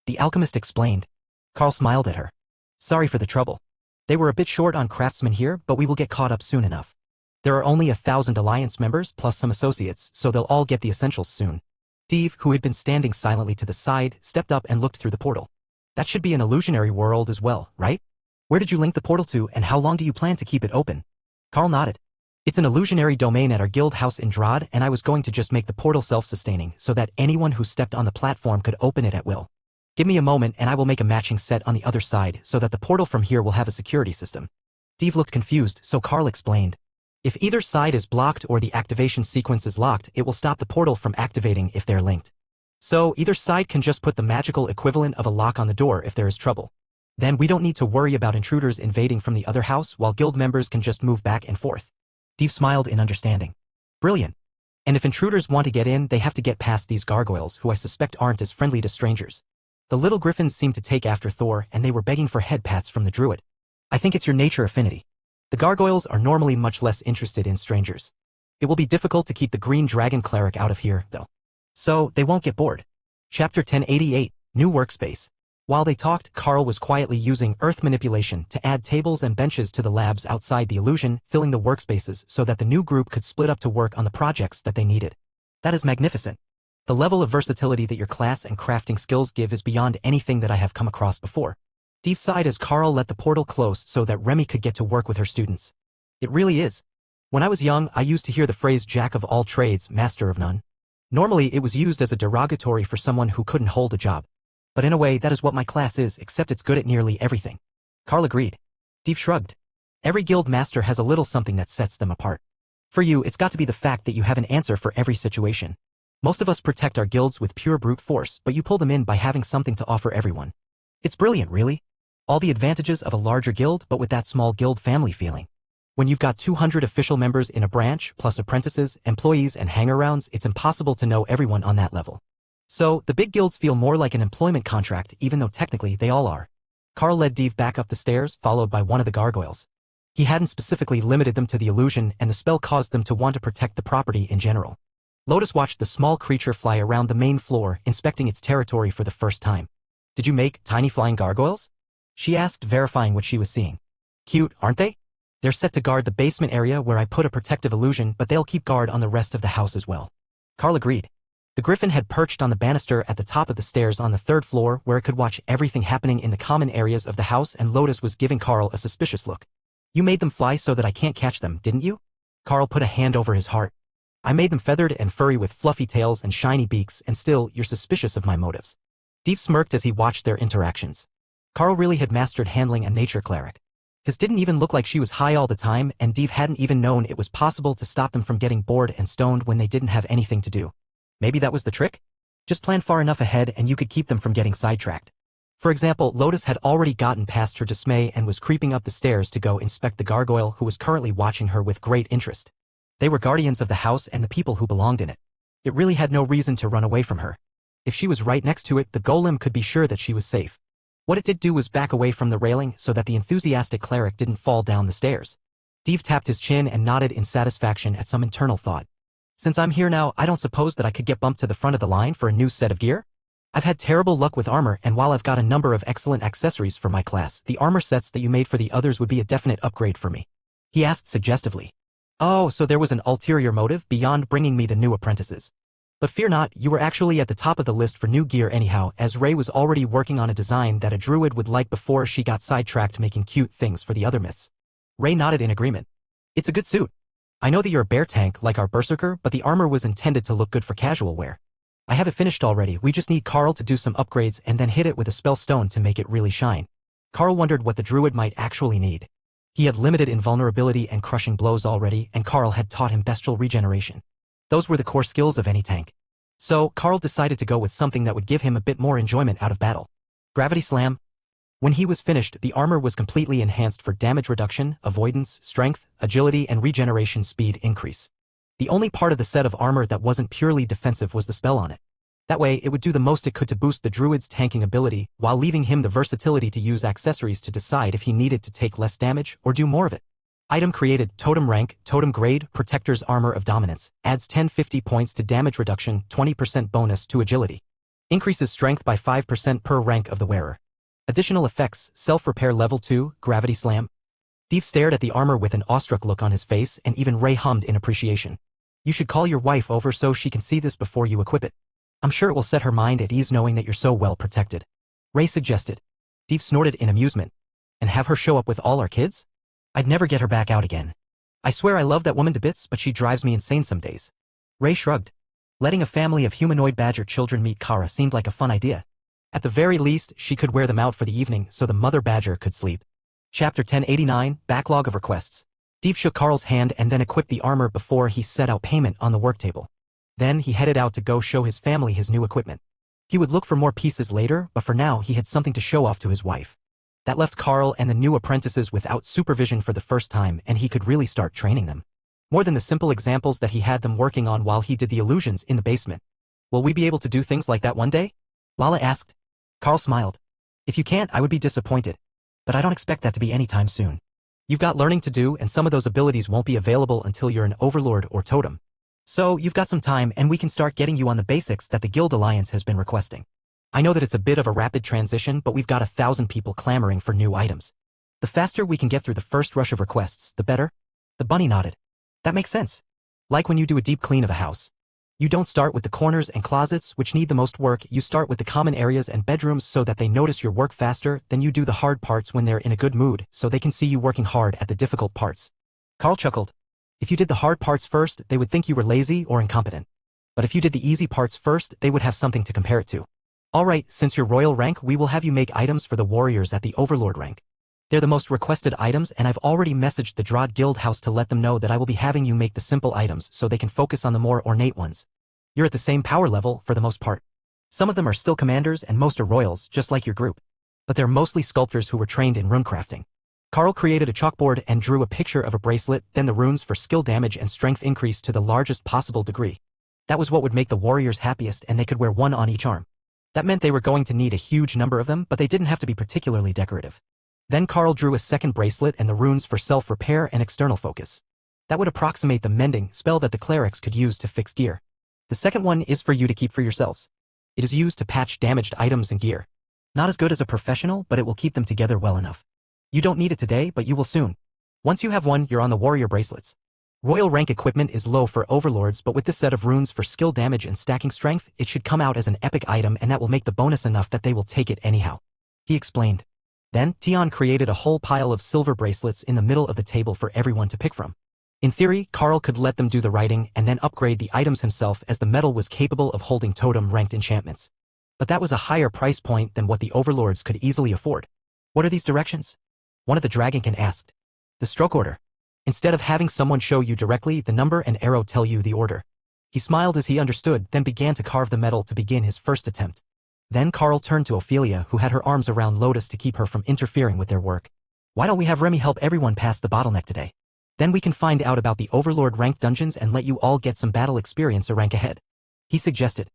The alchemist explained. Carl smiled at her. Sorry for the trouble. They were a bit short on craftsmen here, but we will get caught up soon enough. There are only 1,000 Alliance members plus some associates, so they'll all get the essentials soon. Steve, who had been standing silently to the side, stepped up and looked through the portal. That should be an illusionary world as well, right? Where did you link the portal to and how long do you plan to keep it open? Carl nodded. It's an illusionary domain at our guild house in Drod, and I was going to just make the portal self-sustaining so that anyone who stepped on the platform could open it at will. Give me a moment and I will make a matching set on the other side so that the portal from here will have a security system. Steve looked confused, so Carl explained. If either side is blocked or the activation sequence is locked, it will stop the portal from activating if they're linked. So either side can just put the magical equivalent of a lock on the door if there is trouble. Then we don't need to worry about intruders invading from the other house while guild members can just move back and forth. Steve smiled in understanding. Brilliant. And if intruders want to get in, they have to get past these gargoyles who I suspect aren't as friendly to strangers. The little griffins seemed to take after Thor and they were begging for head pats from the druid. I think it's your nature affinity. The gargoyles are normally much less interested in strangers. It will be difficult to keep the green dragon cleric out of here, though. So, they won't get bored. Chapter 1088, New Workspace. While they talked, Carl was quietly using earth manipulation to add tables and benches to the labs outside the illusion, filling the workspaces so that the new group could split up to work on the projects that they needed. That is magnificent. The level of versatility that your class and crafting skills give is beyond anything that I have come across before. Steve sighed as Carl let the portal close so that Remy could get to work with her students. It really is. When I was young, I used to hear the phrase jack of all trades, master of none. Normally, it was used as a derogatory for someone who couldn't hold a job. But in a way, that is what my class is, except it's good at nearly everything. Carl agreed. Steve shrugged. Every guild master has a little something that sets them apart. For you, it's got to be the fact that you have an answer for every situation. Most of us protect our guilds with pure brute force, but you pull them in by having something to offer everyone. It's brilliant, really. All the advantages of a larger guild, but with that small guild family feeling. When you've got 200 official members in a branch, plus apprentices, employees, and hanger-rounds, it's impossible to know everyone on that level. So, the big guilds feel more like an employment contract, even though technically they all are. Carl led Steve back up the stairs, followed by one of the gargoyles. He hadn't specifically limited them to the illusion, and the spell caused them to want to protect the property in general. Lotus watched the small creature fly around the main floor, inspecting its territory for the first time. Did you make tiny flying gargoyles? She asked, verifying what she was seeing. Cute, aren't they? They're set to guard the basement area where I put a protective illusion, but they'll keep guard on the rest of the house as well. Carl agreed. The griffin had perched on the banister at the top of the stairs on the third floor where it could watch everything happening in the common areas of the house, and Lotus was giving Carl a suspicious look. You made them fly so that I can't catch them, didn't you? Carl put a hand over his heart. I made them feathered and furry with fluffy tails and shiny beaks, and still, you're suspicious of my motives. Steve smirked as he watched their interactions. Carl really had mastered handling a nature cleric. His didn't even look like she was high all the time, and Steve hadn't even known it was possible to stop them from getting bored and stoned when they didn't have anything to do. Maybe that was the trick? Just plan far enough ahead and you could keep them from getting sidetracked. For example, Lotus had already gotten past her dismay and was creeping up the stairs to go inspect the gargoyle who was currently watching her with great interest. They were guardians of the house and the people who belonged in it. It really had no reason to run away from her. If she was right next to it, the golem could be sure that she was safe. What it did do was back away from the railing so that the enthusiastic cleric didn't fall down the stairs. Steve tapped his chin and nodded in satisfaction at some internal thought. Since I'm here now, I don't suppose that I could get bumped to the front of the line for a new set of gear? I've had terrible luck with armor, and while I've got a number of excellent accessories for my class, the armor sets that you made for the others would be a definite upgrade for me. He asked suggestively. Oh, so there was an ulterior motive beyond bringing me the new apprentices. But fear not, you were actually at the top of the list for new gear anyhow, as Ray was already working on a design that a druid would like before she got sidetracked making cute things for the other myths. Ray nodded in agreement. It's a good suit. I know that you're a bear tank like our berserker, but the armor was intended to look good for casual wear. I have it finished already, we just need Carl to do some upgrades and then hit it with a spell stone to make it really shine. Carl wondered what the druid might actually need. He had limited invulnerability and crushing blows already, and Carl had taught him bestial regeneration. Those were the core skills of any tank. So, Carl decided to go with something that would give him a bit more enjoyment out of battle. Gravity Slam. When he was finished, the armor was completely enhanced for damage reduction, avoidance, strength, agility, and regeneration speed increase. The only part of the set of armor that wasn't purely defensive was the spell on it. That way, it would do the most it could to boost the druid's tanking ability, while leaving him the versatility to use accessories to decide if he needed to take less damage or do more of it. Item created, Totem Rank, Totem Grade, Protector's Armor of Dominance, adds 10-50 points to damage reduction, 20% bonus to agility. Increases strength by 5% per rank of the wearer. Additional effects, Self-Repair Level 2, Gravity Slam. Steve stared at the armor with an awestruck look on his face, and even Ray hummed in appreciation. You should call your wife over so she can see this before you equip it. I'm sure it will set her mind at ease knowing that you're so well protected. Ray suggested. Steve snorted in amusement. And have her show up with all our kids? I'd never get her back out again. I swear I love that woman to bits, but she drives me insane some days. Ray shrugged. Letting a family of humanoid badger children meet Kara seemed like a fun idea. At the very least, she could wear them out for the evening so the mother badger could sleep. Chapter 1089, Backlog of Requests. Steve shook Carl's hand and then equipped the armor before he set out payment on the work table. Then he headed out to go show his family his new equipment. He would look for more pieces later, but for now he had something to show off to his wife. That left Carl and the new apprentices without supervision for the first time, and he could really start training them. More than the simple examples that he had them working on while he did the illusions in the basement. Will we be able to do things like that one day? Lala asked. Carl smiled. If you can't, I would be disappointed. But I don't expect that to be anytime soon. You've got learning to do, and some of those abilities won't be available until you're an overlord or totem. So you've got some time, and we can start getting you on the basics that the Guild Alliance has been requesting. I know that it's a bit of a rapid transition, but we've got 1,000 people clamoring for new items. The faster we can get through the first rush of requests, the better. The bunny nodded. That makes sense. Like when you do a deep clean of a house. You don't start with the corners and closets, which need the most work. You start with the common areas and bedrooms so that they notice your work faster. Then you do the hard parts when they're in a good mood, so they can see you working hard at the difficult parts. Carl chuckled. If you did the hard parts first, they would think you were lazy or incompetent. But if you did the easy parts first, they would have something to compare it to. Alright, since you're royal rank, we will have you make items for the warriors at the overlord rank. They're the most requested items, and I've already messaged the Drod Guild House to let them know that I will be having you make the simple items so they can focus on the more ornate ones. You're at the same power level for the most part. Some of them are still commanders and most are royals, just like your group. But they're mostly sculptors who were trained in runecrafting. Carl created a chalkboard and drew a picture of a bracelet, then the runes for skill damage and strength increase to the largest possible degree. That was what would make the warriors happiest, and they could wear one on each arm. That meant they were going to need a huge number of them, but they didn't have to be particularly decorative. Then Carl drew a second bracelet and the runes for self-repair and external focus. That would approximate the mending spell that the clerics could use to fix gear. The second one is for you to keep for yourselves. It is used to patch damaged items and gear. Not as good as a professional, but it will keep them together well enough. You don't need it today, but you will soon. Once you have one, you're on the warrior bracelets. Royal rank equipment is low for overlords, but with this set of runes for skill damage and stacking strength, it should come out as an epic item, and that will make the bonus enough that they will take it anyhow. He explained. Then, Tion created a whole pile of silver bracelets in the middle of the table for everyone to pick from. In theory, Carl could let them do the writing and then upgrade the items himself, as the metal was capable of holding totem-ranked enchantments. But that was a higher price point than what the overlords could easily afford. What are these directions? One of the dragonkin asked. The stroke order. Instead of having someone show you directly, the number and arrow tell you the order. He smiled as he understood, then began to carve the metal to begin his first attempt. Then Carl turned to Ophelia, who had her arms around Lotus to keep her from interfering with their work. Why don't we have Remy help everyone pass the bottleneck today? Then we can find out about the overlord ranked dungeons and let you all get some battle experience a rank ahead. He suggested.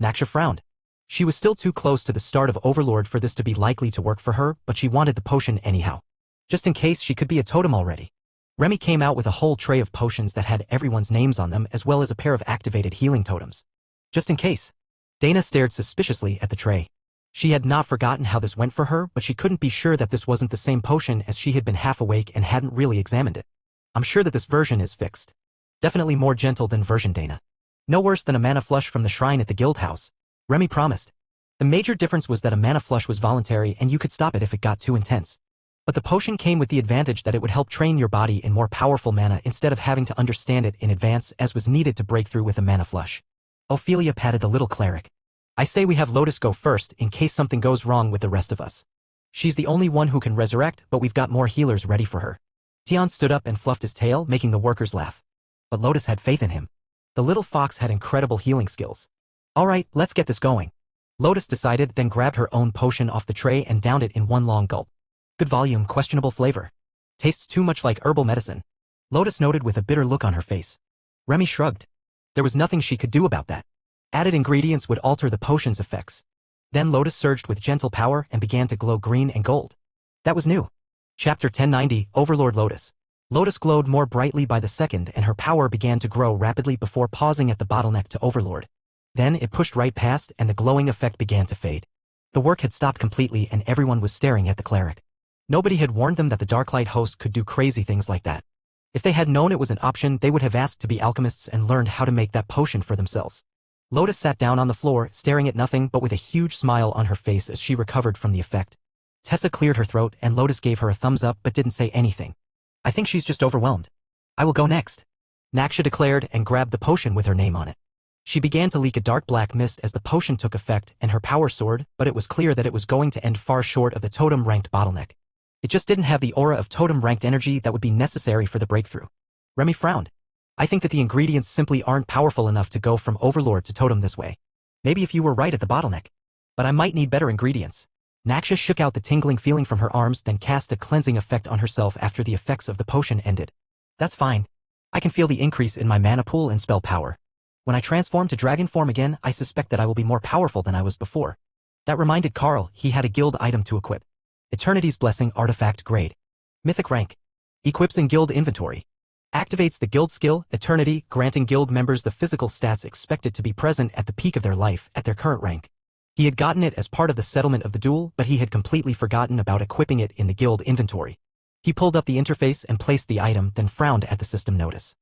Naksha frowned. She was still too close to the start of overlord for this to be likely to work for her, but she wanted the potion anyhow. Just in case she could be a totem already. Remy came out with a whole tray of potions that had everyone's names on them, as well as a pair of activated healing totems. Just in case. Dana stared suspiciously at the tray. She had not forgotten how this went for her, but she couldn't be sure that this wasn't the same potion, as she had been half awake and hadn't really examined it. I'm sure that this version is fixed. Definitely more gentle than version Dana. No worse than a mana flush from the shrine at the guild house. Remy promised. The major difference was that a mana flush was voluntary and you could stop it if it got too intense. But the potion came with the advantage that it would help train your body in more powerful mana instead of having to understand it in advance, as was needed to break through with a mana flush. Ophelia patted the little cleric. I say we have Lotus go first in case something goes wrong with the rest of us. She's the only one who can resurrect, but we've got more healers ready for her. Tion stood up and fluffed his tail, making the workers laugh. But Lotus had faith in him. The little fox had incredible healing skills. Alright, let's get this going. Lotus decided, then grabbed her own potion off the tray and downed it in one long gulp. Good volume, questionable flavor. Tastes too much like herbal medicine. Lotus noted with a bitter look on her face. Remy shrugged. There was nothing she could do about that. Added ingredients would alter the potion's effects. Then Lotus surged with gentle power and began to glow green and gold. That was new. Chapter 1090, Overlord Lotus. Lotus glowed more brightly by the second and her power began to grow rapidly before pausing at the bottleneck to Overlord. Then it pushed right past and the glowing effect began to fade. The work had stopped completely and everyone was staring at the cleric. Nobody had warned them that the Darklight host could do crazy things like that. If they had known it was an option, they would have asked to be alchemists and learned how to make that potion for themselves. Lotus sat down on the floor, staring at nothing but with a huge smile on her face as she recovered from the effect. Tessa cleared her throat and Lotus gave her a thumbs up but didn't say anything. I think she's just overwhelmed. I will go next, Naksha declared and grabbed the potion with her name on it. She began to leak a dark black mist as the potion took effect and her power soared, but it was clear that it was going to end far short of the totem-ranked bottleneck. It just didn't have the aura of totem-ranked energy that would be necessary for the breakthrough. Remy frowned. I think that the ingredients simply aren't powerful enough to go from Overlord to Totem this way. Maybe if you were right at the bottleneck. But I might need better ingredients. Naksha shook out the tingling feeling from her arms then cast a cleansing effect on herself after the effects of the potion ended. That's fine. I can feel the increase in my mana pool and spell power. When I transform to dragon form again, I suspect that I will be more powerful than I was before. That reminded Carl he had a guild item to equip. Eternity's Blessing Artifact Grade. Mythic Rank. Equips in Guild Inventory. Activates the guild skill, Eternity, granting guild members the physical stats expected to be present at the peak of their life at their current rank. He had gotten it as part of the settlement of the duel, but he had completely forgotten about equipping it in the guild inventory. He pulled up the interface and placed the item, then frowned at the system notice.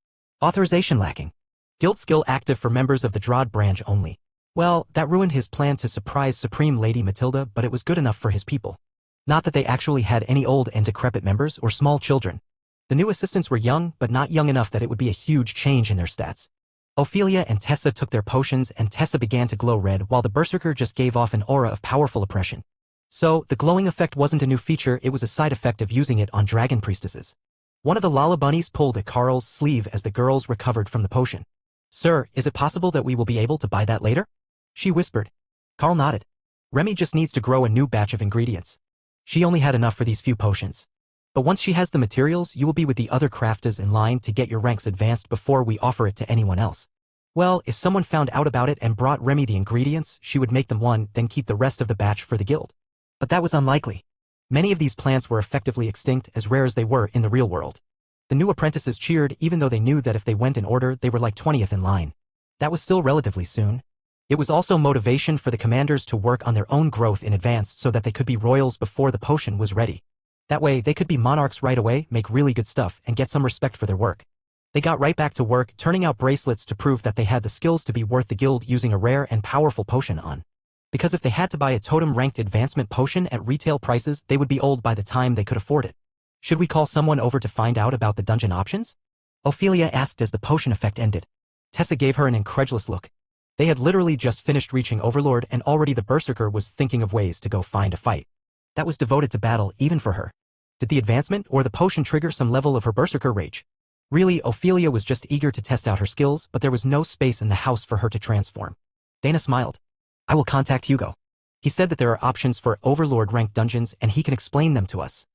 Authorization lacking. Guild skill active for members of the Drod branch only. Well, that ruined his plan to surprise Supreme Lady Matilda, but it was good enough for his people. Not that they actually had any old and decrepit members or small children. The new assistants were young, but not young enough that it would be a huge change in their stats. Ophelia and Tessa took their potions and Tessa began to glow red while the Berserker just gave off an aura of powerful oppression. So, the glowing effect wasn't a new feature, it was a side effect of using it on dragon priestesses. One of the Lala bunnies pulled at Carl's sleeve as the girls recovered from the potion. Sir, is it possible that we will be able to buy that later? She whispered. Carl nodded. Remy just needs to grow a new batch of ingredients. She only had enough for these few potions. But once she has the materials, you will be with the other crafters in line to get your ranks advanced before we offer it to anyone else. Well, if someone found out about it and brought Remy the ingredients, she would make them one, then keep the rest of the batch for the guild. But that was unlikely. Many of these plants were effectively extinct, as rare as they were in the real world. The new apprentices cheered even though they knew that if they went in order, they were like 20th in line. That was still relatively soon. It was also motivation for the commanders to work on their own growth in advance so that they could be royals before the potion was ready. That way, they could be monarchs right away, make really good stuff, and get some respect for their work. They got right back to work, turning out bracelets to prove that they had the skills to be worth the guild using a rare and powerful potion on. Because if they had to buy a totem-ranked advancement potion at retail prices, they would be old by the time they could afford it. Should we call someone over to find out about the dungeon options? Ophelia asked as the potion effect ended. Tessa gave her an incredulous look. They had literally just finished reaching Overlord and already the Berserker was thinking of ways to go find a fight. That was devoted to battle even for her. Did the advancement or the potion trigger some level of her Berserker rage? Really, Ophelia was just eager to test out her skills, but there was no space in the house for her to transform. Dana smiled. I will contact Hugo. He said that there are options for Overlord-ranked dungeons and he can explain them to us.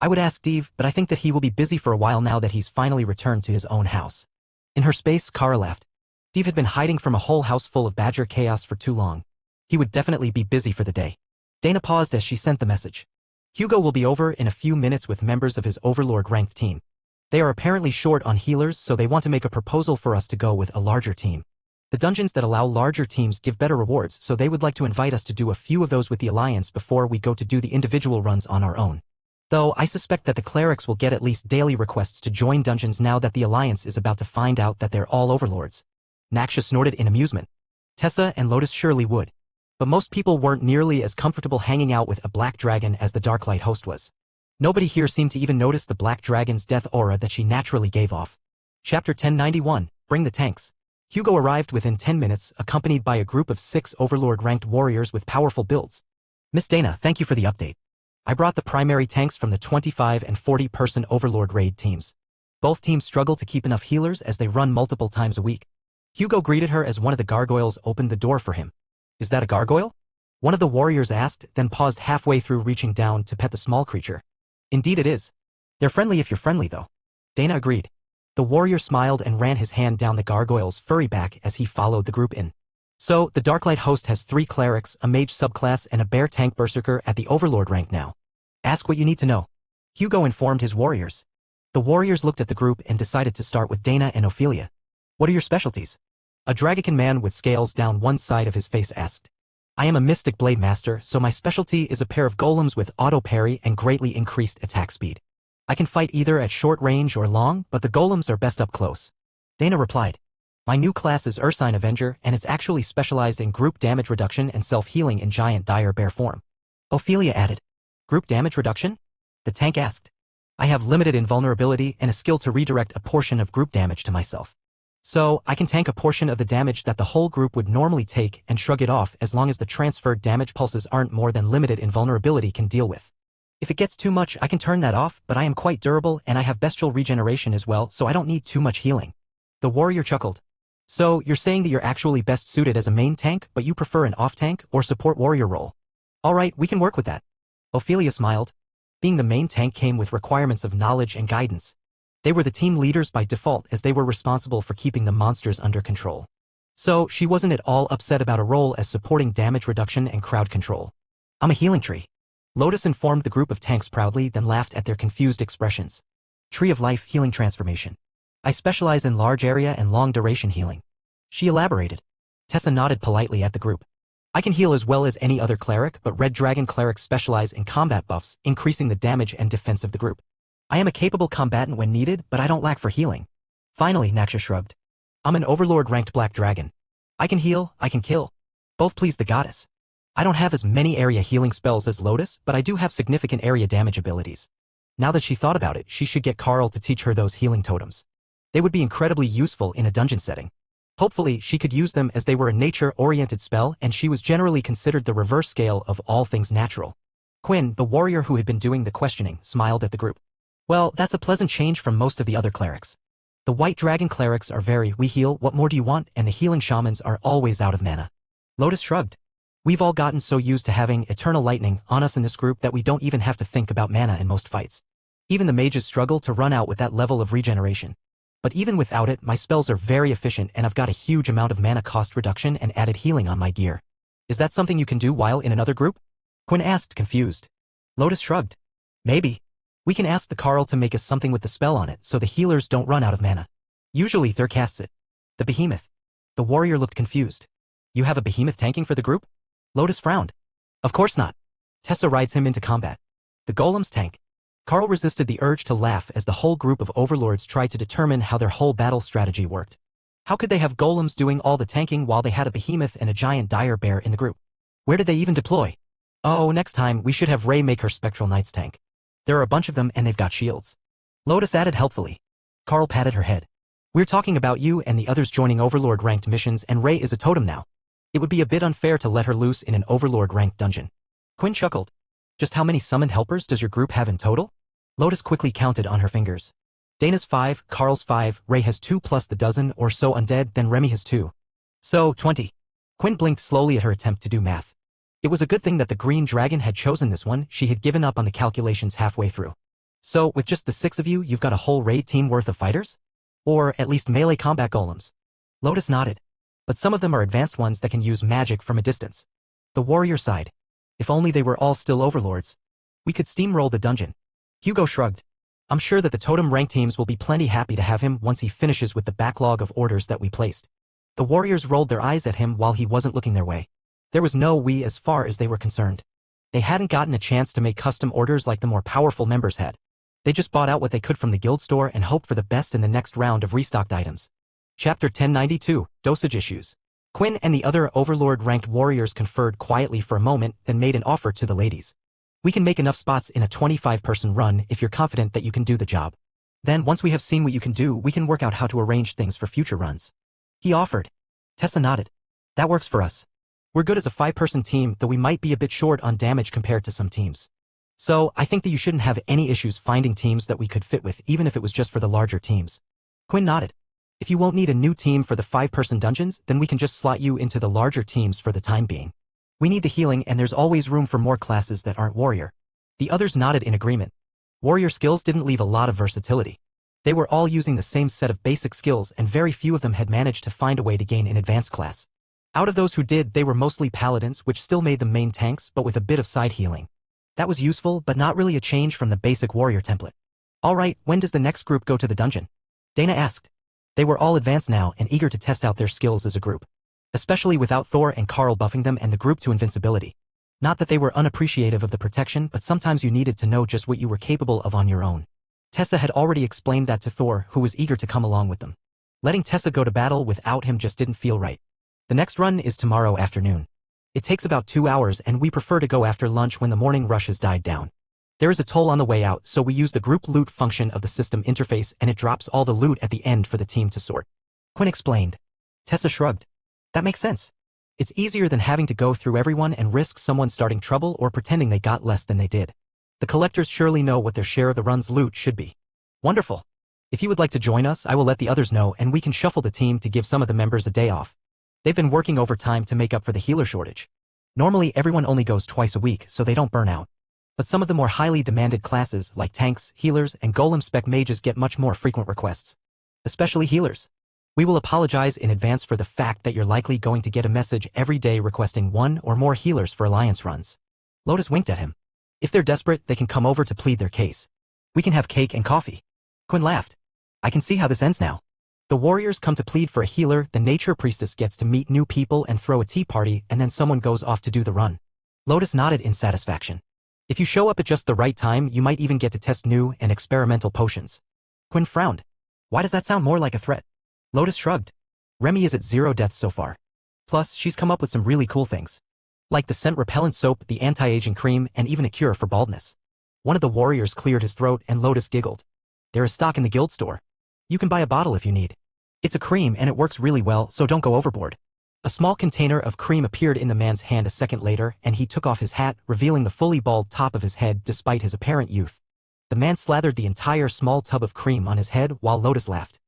I would ask Dave, but I think that he will be busy for a while now that he's finally returned to his own house. In her space, Kara laughed. Dave had been hiding from a whole house full of badger chaos for too long. He would definitely be busy for the day. Dana paused as she sent the message. Hugo will be over in a few minutes with members of his Overlord-ranked team. They are apparently short on healers, so they want to make a proposal for us to go with a larger team. The dungeons that allow larger teams give better rewards, so they would like to invite us to do a few of those with the Alliance before we go to do the individual runs on our own. Though, I suspect that the clerics will get at least daily requests to join dungeons now that the Alliance is about to find out that they're all overlords. Naksha snorted in amusement. Tessa and Lotus surely would. But most people weren't nearly as comfortable hanging out with a black dragon as the Darklight host was. Nobody here seemed to even notice the black dragon's death aura that she naturally gave off. Chapter 1091, Bring the Tanks. Hugo arrived within 10 minutes, accompanied by a group of 6 Overlord-ranked warriors with powerful builds. Miss Dana, thank you for the update. I brought the primary tanks from the 25 and 40-person Overlord raid teams. Both teams struggle to keep enough healers as they run multiple times a week. Hugo greeted her as one of the gargoyles opened the door for him. Is that a gargoyle? One of the warriors asked, then paused halfway through reaching down to pet the small creature. Indeed it is. They're friendly if you're friendly though. Dana agreed. The warrior smiled and ran his hand down the gargoyle's furry back as he followed the group in. So, the Darklight host has 3 clerics, a mage subclass and a bear tank berserker at the Overlord rank now. Ask what you need to know. Hugo informed his warriors. The warriors looked at the group and decided to start with Dana and Ophelia. What are your specialties? A dragonkin man with scales down one side of his face asked. I am a mystic blade master, so my specialty is a pair of golems with auto parry and greatly increased attack speed. I can fight either at short range or long, but the golems are best up close. Dana replied. My new class is Ursine Avenger, and it's actually specialized in group damage reduction and self-healing in giant dire bear form. Ophelia added. Group damage reduction? The tank asked. I have limited invulnerability and a skill to redirect a portion of group damage to myself. So, I can tank a portion of the damage that the whole group would normally take and shrug it off as long as the transferred damage pulses aren't more than limited invulnerability can deal with. If it gets too much, I can turn that off, but I am quite durable and I have bestial regeneration as well, so I don't need too much healing. The warrior chuckled. So, you're saying that you're actually best suited as a main tank, but you prefer an off-tank or support warrior role? Alright, we can work with that. Ophelia smiled. Being the main tank came with requirements of knowledge and guidance. They were the team leaders by default as they were responsible for keeping the monsters under control. So, she wasn't at all upset about a role as supporting damage reduction and crowd control. I'm a healing tree. Lotus informed the group of tanks proudly, then laughed at their confused expressions. Tree of Life Healing Transformation. I specialize in large area and long duration healing. She elaborated. Tessa nodded politely at the group. I can heal as well as any other cleric, but Red Dragon clerics specialize in combat buffs, increasing the damage and defense of the group. I am a capable combatant when needed, but I don't lack for healing. Finally, Naksha shrugged. I'm an overlord-ranked black dragon. I can heal, I can kill. Both please the goddess. I don't have as many area healing spells as Lotus, but I do have significant area damage abilities. Now that she thought about it, she should get Carl to teach her those healing totems. They would be incredibly useful in a dungeon setting. Hopefully, she could use them as they were a nature-oriented spell and she was generally considered the reverse scale of all things natural. Quinn, the warrior who had been doing the questioning, smiled at the group. Well, that's a pleasant change from most of the other clerics. The white dragon clerics are we heal, what more do you want, and the healing shamans are always out of mana. Lotus shrugged. We've all gotten so used to having eternal lightning on us in this group that we don't even have to think about mana in most fights. Even the mages struggle to run out with that level of regeneration. But even without it, my spells are very efficient and I've got a huge amount of mana cost reduction and added healing on my gear. Is that something you can do while in another group? Quinn asked, confused. Lotus shrugged. Maybe. We can ask the Carl to make us something with the spell on it so the healers don't run out of mana. Usually Thur casts it. The behemoth. The warrior looked confused. You have a behemoth tanking for the group? Lotus frowned. Of course not. Tessa rides him into combat. The golems tank. Carl resisted the urge to laugh as the whole group of overlords tried to determine how their whole battle strategy worked. How could they have golems doing all the tanking while they had a behemoth and a giant dire bear in the group? Where did they even deploy? Oh, next time we should have Ray make her Spectral Knights tank. There are a bunch of them and they've got shields. Lotus added helpfully. Carl patted her head. We're talking about you and the others joining Overlord-ranked missions and Ray is a totem now. It would be a bit unfair to let her loose in an Overlord-ranked dungeon. Quinn chuckled. Just how many summoned helpers does your group have in total? Lotus quickly counted on her fingers. Dana's 5, Carl's 5, Ray has 2 plus the dozen or so undead, then Remy has 2. So, 20. Quinn blinked slowly at her attempt to do math. It was a good thing that the green dragon had chosen this one, she had given up on the calculations halfway through. So, with just the 6 of you, you've got a whole raid team worth of fighters? Or, at least melee combat golems? Lotus nodded. But some of them are advanced ones that can use magic from a distance. The warrior sighed. If only they were all still overlords. We could steamroll the dungeon. Hugo shrugged. I'm sure that the totem rank teams will be plenty happy to have him once he finishes with the backlog of orders that we placed. The warriors rolled their eyes at him while he wasn't looking their way. There was no we as far as they were concerned. They hadn't gotten a chance to make custom orders like the more powerful members had. They just bought out what they could from the guild store and hoped for the best in the next round of restocked items. Chapter 1092, Dosage Issues. Quinn and the other Overlord-ranked warriors conferred quietly for a moment, then made an offer to the ladies. We can make enough spots in a 25-person run if you're confident that you can do the job. Then, once we have seen what you can do, we can work out how to arrange things for future runs. He offered. Tessa nodded. That works for us. We're good as a 5-person team, though we might be a bit short on damage compared to some teams. So, I think that you shouldn't have any issues finding teams that we could fit with, even if it was just for the larger teams. Quinn nodded. If you won't need a new team for the 5-person dungeons, then we can just slot you into the larger teams for the time being. We need the healing and there's always room for more classes that aren't warrior. The others nodded in agreement. Warrior skills didn't leave a lot of versatility. They were all using the same set of basic skills and very few of them had managed to find a way to gain an advanced class. Out of those who did, they were mostly paladins, which still made them main tanks but with a bit of side healing. That was useful, but not really a change from the basic warrior template. All right, when does the next group go to the dungeon? Dana asked. They were all advanced now and eager to test out their skills as a group. Especially without Thor and Carl buffing them and the group to invincibility. Not that they were unappreciative of the protection, but sometimes you needed to know just what you were capable of on your own. Tessa had already explained that to Thor, who was eager to come along with them. Letting Tessa go to battle without him just didn't feel right. The next run is tomorrow afternoon. It takes about 2 hours and we prefer to go after lunch when the morning rush has died down. There is a toll on the way out, so we use the group loot function of the system interface and it drops all the loot at the end for the team to sort. Quinn explained. Tessa shrugged. That makes sense. It's easier than having to go through everyone and risk someone starting trouble or pretending they got less than they did. The collectors surely know what their share of the run's loot should be. Wonderful. If you would like to join us, I will let the others know and we can shuffle the team to give some of the members a day off. They've been working overtime to make up for the healer shortage. Normally everyone only goes twice a week so they don't burn out. But some of the more highly demanded classes like tanks, healers, and golem spec mages get much more frequent requests. Especially healers. We will apologize in advance for the fact that you're likely going to get a message every day requesting 1 or more healers for alliance runs. Lotus winked at him. If they're desperate, they can come over to plead their case. We can have cake and coffee. Quinn laughed. I can see how this ends now. The warriors come to plead for a healer, the nature priestess gets to meet new people and throw a tea party, and then someone goes off to do the run. Lotus nodded in satisfaction. If you show up at just the right time, you might even get to test new and experimental potions. Quinn frowned. Why does that sound more like a threat? Lotus shrugged. Remy is at 0 deaths so far. Plus, she's come up with some really cool things. Like the scent repellent soap, the anti-aging cream, and even a cure for baldness. One of the warriors cleared his throat and Lotus giggled. There is stock in the guild store. You can buy a bottle if you need. It's a cream and it works really well, so don't go overboard. A small container of cream appeared in the man's hand a second later, and he took off his hat, revealing the fully bald top of his head despite his apparent youth. The man slathered the entire small tub of cream on his head while Lotus laughed.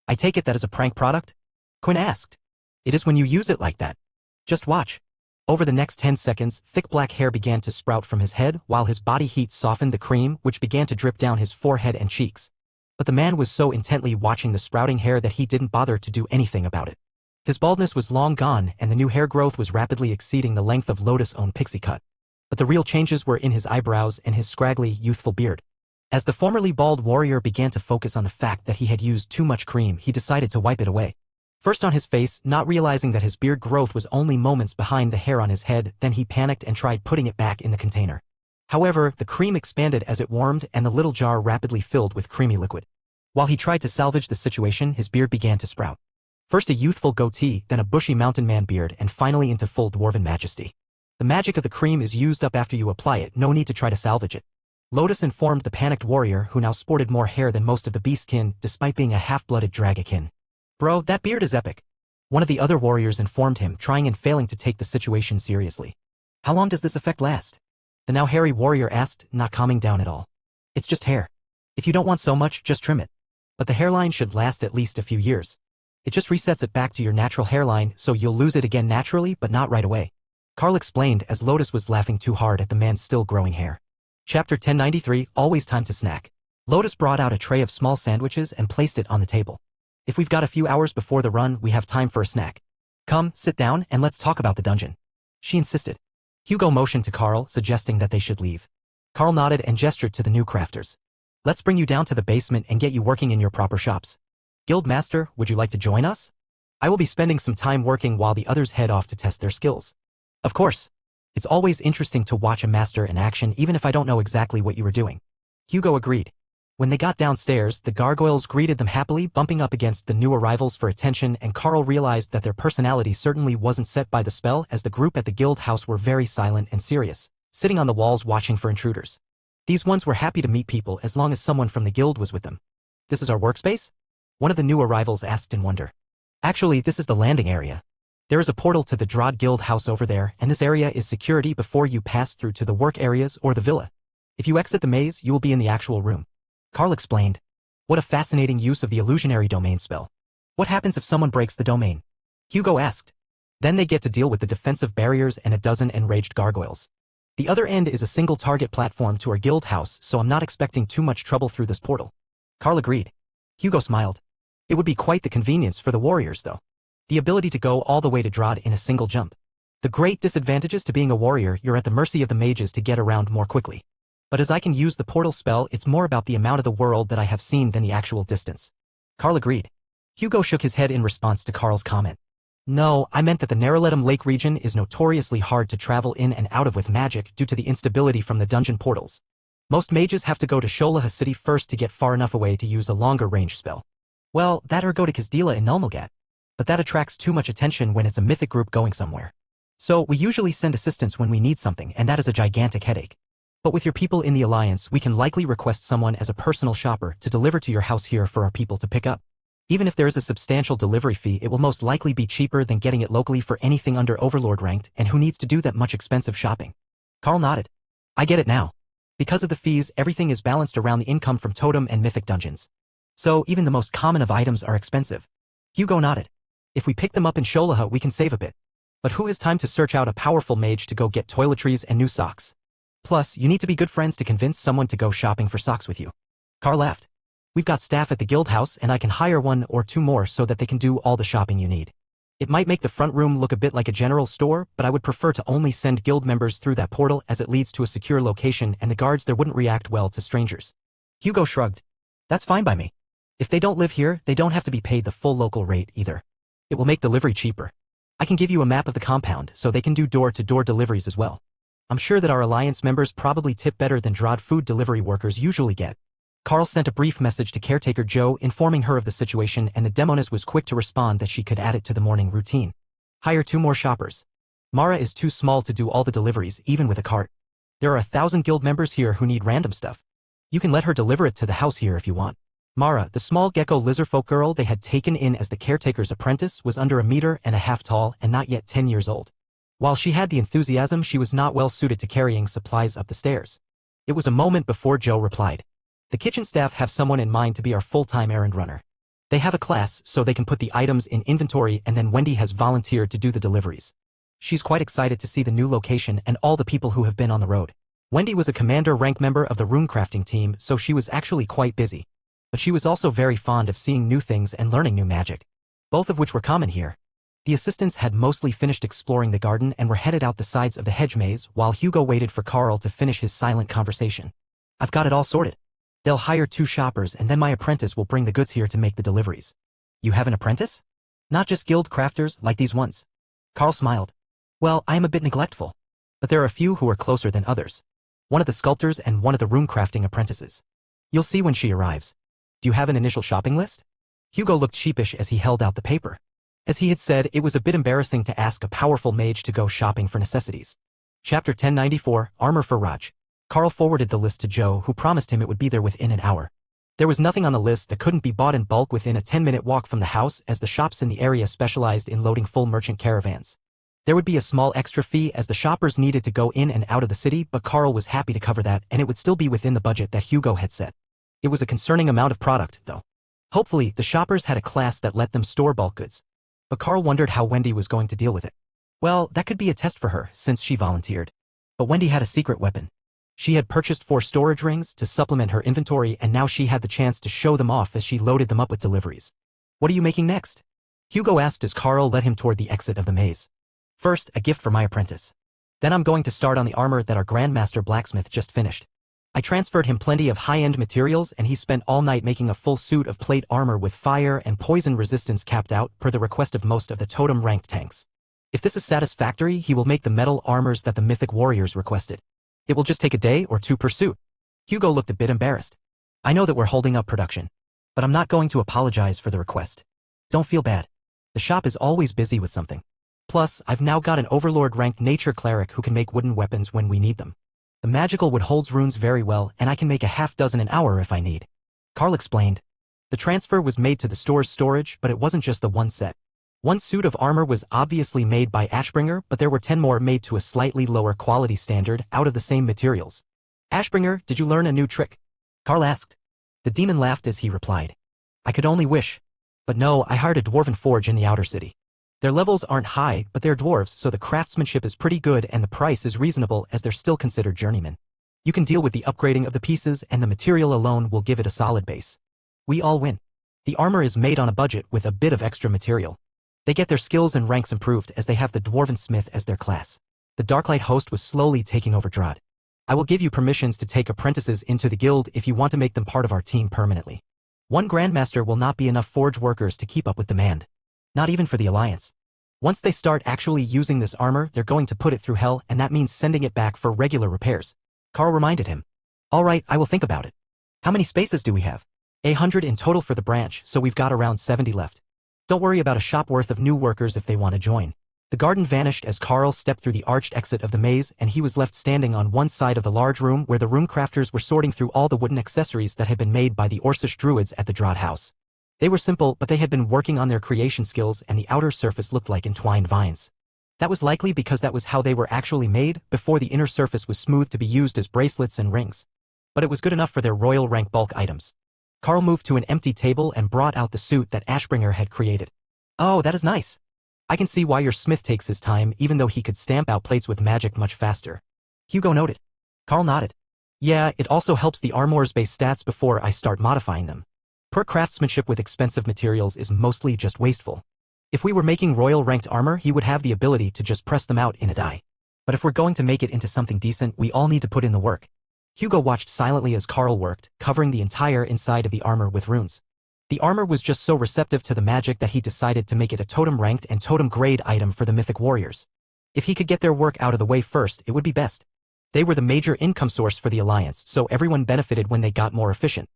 I take it that is a prank product? Quinn asked. It is when you use it like that. Just watch. Over the next 10 seconds, thick black hair began to sprout from his head while his body heat softened the cream, which began to drip down his forehead and cheeks. But the man was so intently watching the sprouting hair that he didn't bother to do anything about it. His baldness was long gone and the new hair growth was rapidly exceeding the length of Lotus' own pixie cut. But the real changes were in his eyebrows and his scraggly, youthful beard. As the formerly bald warrior began to focus on the fact that he had used too much cream, he decided to wipe it away. First on his face, not realizing that his beard growth was only moments behind the hair on his head, then he panicked and tried putting it back in the container. However, the cream expanded as it warmed and the little jar rapidly filled with creamy liquid. While he tried to salvage the situation, his beard began to sprout. First a youthful goatee, then a bushy mountain man beard, and finally into full dwarven majesty. The magic of the cream is used up after you apply it, no need to try to salvage it. Lotus informed the panicked warrior, who now sported more hair than most of the beastkin, despite being a half-blooded dragakin. Bro, that beard is epic. One of the other warriors informed him, trying and failing to take the situation seriously. How long does this effect last? The now hairy warrior asked, not calming down at all. It's just hair. If you don't want so much, just trim it. But the hairline should last at least a few years. It just resets it back to your natural hairline, so you'll lose it again naturally, but not right away. Carl explained as Lotus was laughing too hard at the man's still growing hair. Chapter 1093, Always Time to Snack. Lotus brought out a tray of small sandwiches and placed it on the table. If we've got a few hours before the run, we have time for a snack. Come, sit down, and let's talk about the dungeon. She insisted. Hugo motioned to Carl, suggesting that they should leave. Carl nodded and gestured to the new crafters. Let's bring you down to the basement and get you working in your proper shops. Guildmaster, would you like to join us? I will be spending some time working while the others head off to test their skills. Of course. It's always interesting to watch a master in action even if I don't know exactly what you were doing. Hugo agreed. When they got downstairs, the gargoyles greeted them happily, bumping up against the new arrivals for attention, and Carl realized that their personality certainly wasn't set by the spell, as the group at the guild house were very silent and serious, sitting on the walls watching for intruders. These ones were happy to meet people as long as someone from the guild was with them. This is our workspace? One of the new arrivals asked in wonder. Actually, this is the landing area. There is a portal to the Drod Guild house over there, and this area is security before you pass through to the work areas or the villa. If you exit the maze, you will be in the actual room. Carl explained. What a fascinating use of the illusionary domain spell. What happens if someone breaks the domain? Hugo asked. Then they get to deal with the defensive barriers and a dozen enraged gargoyles. The other end is a single target platform to our guild house, so I'm not expecting too much trouble through this portal. Carl agreed. Hugo smiled. It would be quite the convenience for the warriors, though. The ability to go all the way to Drod in a single jump. The great disadvantages to being a warrior: you're at the mercy of the mages to get around more quickly. But as I can use the portal spell, it's more about the amount of the world that I have seen than the actual distance. Carl agreed. Hugo shook his head in response to Carl's comment. No, I meant that the Naraletum Lake region is notoriously hard to travel in and out of with magic due to the instability from the dungeon portals. Most mages have to go to Sholaha City first to get far enough away to use a longer range spell. Well, that or go to Kazdila in Nulmulgat. But that attracts too much attention when it's a mythic group going somewhere. So we usually send assistance when we need something, and that is a gigantic headache. But with your people in the Alliance, we can likely request someone as a personal shopper to deliver to your house here for our people to pick up. Even if there is a substantial delivery fee, it will most likely be cheaper than getting it locally for anything under Overlord ranked, and who needs to do that much expensive shopping? Carl nodded. I get it now. Because of the fees, everything is balanced around the income from totem and mythic dungeons. So even the most common of items are expensive. Hugo nodded. If we pick them up in Sholaha, we can save a bit. But who has time to search out a powerful mage to go get toiletries and new socks? Plus, you need to be good friends to convince someone to go shopping for socks with you. Carl laughed. We've got staff at the guild house, and I can hire 1 or 2 more so that they can do all the shopping you need. It might make the front room look a bit like a general store, but I would prefer to only send guild members through that portal as it leads to a secure location and the guards there wouldn't react well to strangers. Hugo shrugged. That's fine by me. If they don't live here, they don't have to be paid the full local rate either. It will make delivery cheaper. I can give you a map of the compound so they can do door-to-door deliveries as well. I'm sure that our Alliance members probably tip better than Drod food delivery workers usually get. Carl sent a brief message to caretaker Joe informing her of the situation, and the Demoness was quick to respond that she could add it to the morning routine. Hire 2 more shoppers. Mara is too small to do all the deliveries, even with a cart. There are 1,000 guild members here who need random stuff. You can let her deliver it to the house here if you want. Mara, the small gecko lizardfolk girl they had taken in as the caretaker's apprentice, was under 1.5 meters tall and not yet 10 years old. While she had the enthusiasm, she was not well suited to carrying supplies up the stairs. It was a moment before Joe replied. The kitchen staff have someone in mind to be our full-time errand runner. They have a class so they can put the items in inventory, and then Wendy has volunteered to do the deliveries. She's quite excited to see the new location and all the people who have been on the road. Wendy was a commander rank member of the runecrafting team, so she was actually quite busy. But she was also very fond of seeing new things and learning new magic, both of which were common here. The assistants had mostly finished exploring the garden and were headed out the sides of the hedge maze while Hugo waited for Carl to finish his silent conversation. I've got it all sorted. They'll hire 2 shoppers and then my apprentice will bring the goods here to make the deliveries. You have an apprentice? Not just guild crafters like these ones. Carl smiled. Well, I am a bit neglectful. But there are a few who are closer than others. One of the sculptors and one of the runecrafting apprentices. You'll see when she arrives. Do you have an initial shopping list? Hugo looked sheepish as he held out the paper. As he had said, it was a bit embarrassing to ask a powerful mage to go shopping for necessities. Chapter 1094, Armor for Raj. Carl forwarded the list to Joe, who promised him it would be there within an hour. There was nothing on the list that couldn't be bought in bulk within a 10-minute walk from the house, as the shops in the area specialized in loading full merchant caravans. There would be a small extra fee as the shoppers needed to go in and out of the city, but Carl was happy to cover that, and it would still be within the budget that Hugo had set. It was a concerning amount of product, though. Hopefully, the shoppers had a class that let them store bulk goods. But Carl wondered how Wendy was going to deal with it. Well, that could be a test for her, since she volunteered. But Wendy had a secret weapon. She had purchased 4 storage rings to supplement her inventory, and now she had the chance to show them off as she loaded them up with deliveries. What are you making next? Hugo asked as Carl led him toward the exit of the maze. First, a gift for my apprentice. Then I'm going to start on the armor that our Grandmaster blacksmith just finished. I transferred him plenty of high-end materials, and he spent all night making a full suit of plate armor with fire and poison resistance capped out per the request of most of the totem-ranked tanks. If this is satisfactory, he will make the metal armors that the mythic warriors requested. It will just take a day or 2 per suit. Hugo looked a bit embarrassed. I know that we're holding up production, but I'm not going to apologize for the request. Don't feel bad. The shop is always busy with something. Plus, I've now got an Overlord-ranked nature cleric who can make wooden weapons when we need them. The magical wood holds runes very well, and I can make a half-dozen an hour if I need. Carl explained. The transfer was made to the store's storage, but it wasn't just the one set. 1 suit of armor was obviously made by Ashbringer, but there were 10 more made to a slightly lower quality standard out of the same materials. Ashbringer, did you learn a new trick? Carl asked. The demon laughed as he replied. I could only wish. But no, I hired a dwarven forge in the outer city. Their levels aren't high, but they're dwarves, so the craftsmanship is pretty good and the price is reasonable as they're still considered journeymen. You can deal with the upgrading of the pieces, and the material alone will give it a solid base. We all win. The armor is made on a budget with a bit of extra material. They get their skills and ranks improved as they have the dwarven smith as their class. The Darklight host was slowly taking over Drod. I will give you permissions to take apprentices into the guild if you want to make them part of our team permanently. One Grandmaster will not be enough forge workers to keep up with demand. Not even for the Alliance. Once they start actually using this armor, they're going to put it through hell, and that means sending it back for regular repairs. Carl reminded him. All right, I will think about it. How many spaces do we have? 100 in total for the branch, so we've got around 70 left. Don't worry about a shop worth of new workers if they want to join. The garden vanished as Carl stepped through the arched exit of the maze, and he was left standing on one side of the large room where the runecrafters were sorting through all the wooden accessories that had been made by the Orcish druids at the Drought House. They were simple, but they had been working on their creation skills, and the outer surface looked like entwined vines. That was likely because that was how they were actually made, before the inner surface was smooth to be used as bracelets and rings. But it was good enough for their royal rank bulk items. Carl moved to an empty table and brought out the suit that Ashbringer had created. Oh, that is nice. I can see why your smith takes his time, even though he could stamp out plates with magic much faster. Hugo noted. Carl nodded. Yeah, it also helps the armor's base stats before I start modifying them. Poor craftsmanship with expensive materials is mostly just wasteful. If we were making royal ranked armor, he would have the ability to just press them out in a die. But if we're going to make it into something decent, we all need to put in the work. Hugo watched silently as Carl worked, covering the entire inside of the armor with runes. The armor was just so receptive to the magic that he decided to make it a totem-ranked and totem-grade item for the mythic warriors. If he could get their work out of the way first, it would be best. They were the major income source for the Alliance, so everyone benefited when they got more efficient.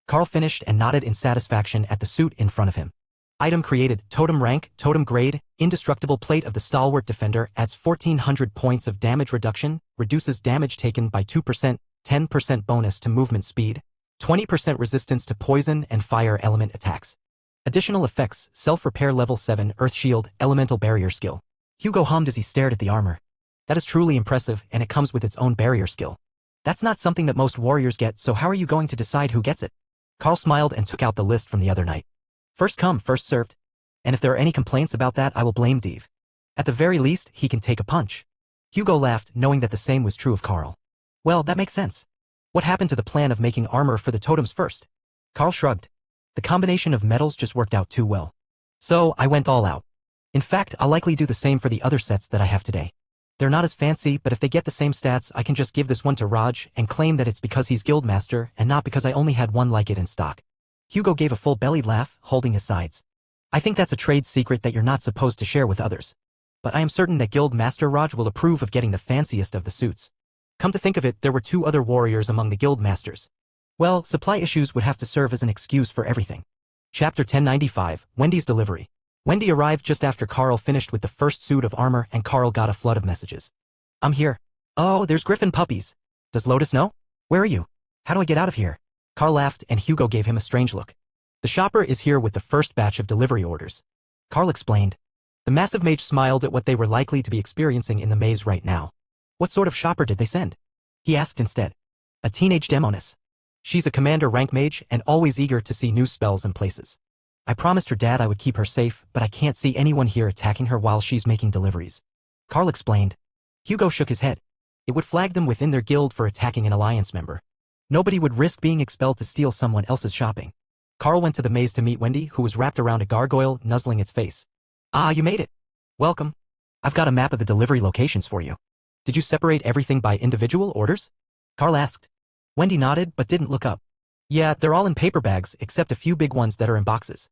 Carl finished and nodded in satisfaction at the suit in front of him. Item created, totem rank, totem grade, indestructible plate of the stalwart defender, adds 1400 points of damage reduction, reduces damage taken by 2%, 10% bonus to movement speed, 20% resistance to poison and fire element attacks. Additional effects, self-repair level 7, earth shield, elemental barrier skill. Hugo hummed as he stared at the armor. That is truly impressive, and it comes with its own barrier skill. That's not something that most warriors get, so how are you going to decide who gets it? Carl smiled and took out the list from the other night. First come, first served. And if there are any complaints about that, I will blame Dave. At the very least, he can take a punch. Hugo laughed, knowing that the same was true of Carl. Well, that makes sense. What happened to the plan of making armor for the totems first? Carl shrugged. The combination of metals just worked out too well. So, I went all out. In fact, I'll likely do the same for the other sets that I have today. They're not as fancy, but if they get the same stats, I can just give this one to Raj and claim that it's because he's guildmaster and not because I only had one like it in stock. Hugo gave a full-bellied laugh, holding his sides. I think that's a trade secret that you're not supposed to share with others. But I am certain that Guildmaster Raj will approve of getting the fanciest of the suits. Come to think of it, there were 2 other warriors among the guild masters. Well, supply issues would have to serve as an excuse for everything. Chapter 1095, Wendy's Delivery. Wendy arrived just after Carl finished with the first suit of armor, and Carl got a flood of messages. I'm here. Oh, there's Griffin puppies. Does Lotus know? Where are you? How do I get out of here? Carl laughed, and Hugo gave him a strange look. The shopper is here with the first batch of delivery orders. Carl explained. The massive mage smiled at what they were likely to be experiencing in the maze right now. What sort of shopper did they send? He asked instead. A teenage demoness. She's a commander rank mage and always eager to see new spells and places. I promised her dad I would keep her safe, but I can't see anyone here attacking her while she's making deliveries. Carl explained. Hugo shook his head. It would flag them within their guild for attacking an alliance member. Nobody would risk being expelled to steal someone else's shopping. Carl went to the maze to meet Wendy, who was wrapped around a gargoyle, nuzzling its face. Ah, you made it. Welcome. I've got a map of the delivery locations for you. Did you separate everything by individual orders? Carl asked. Wendy nodded but didn't look up. Yeah, they're all in paper bags, except a few big ones that are in boxes.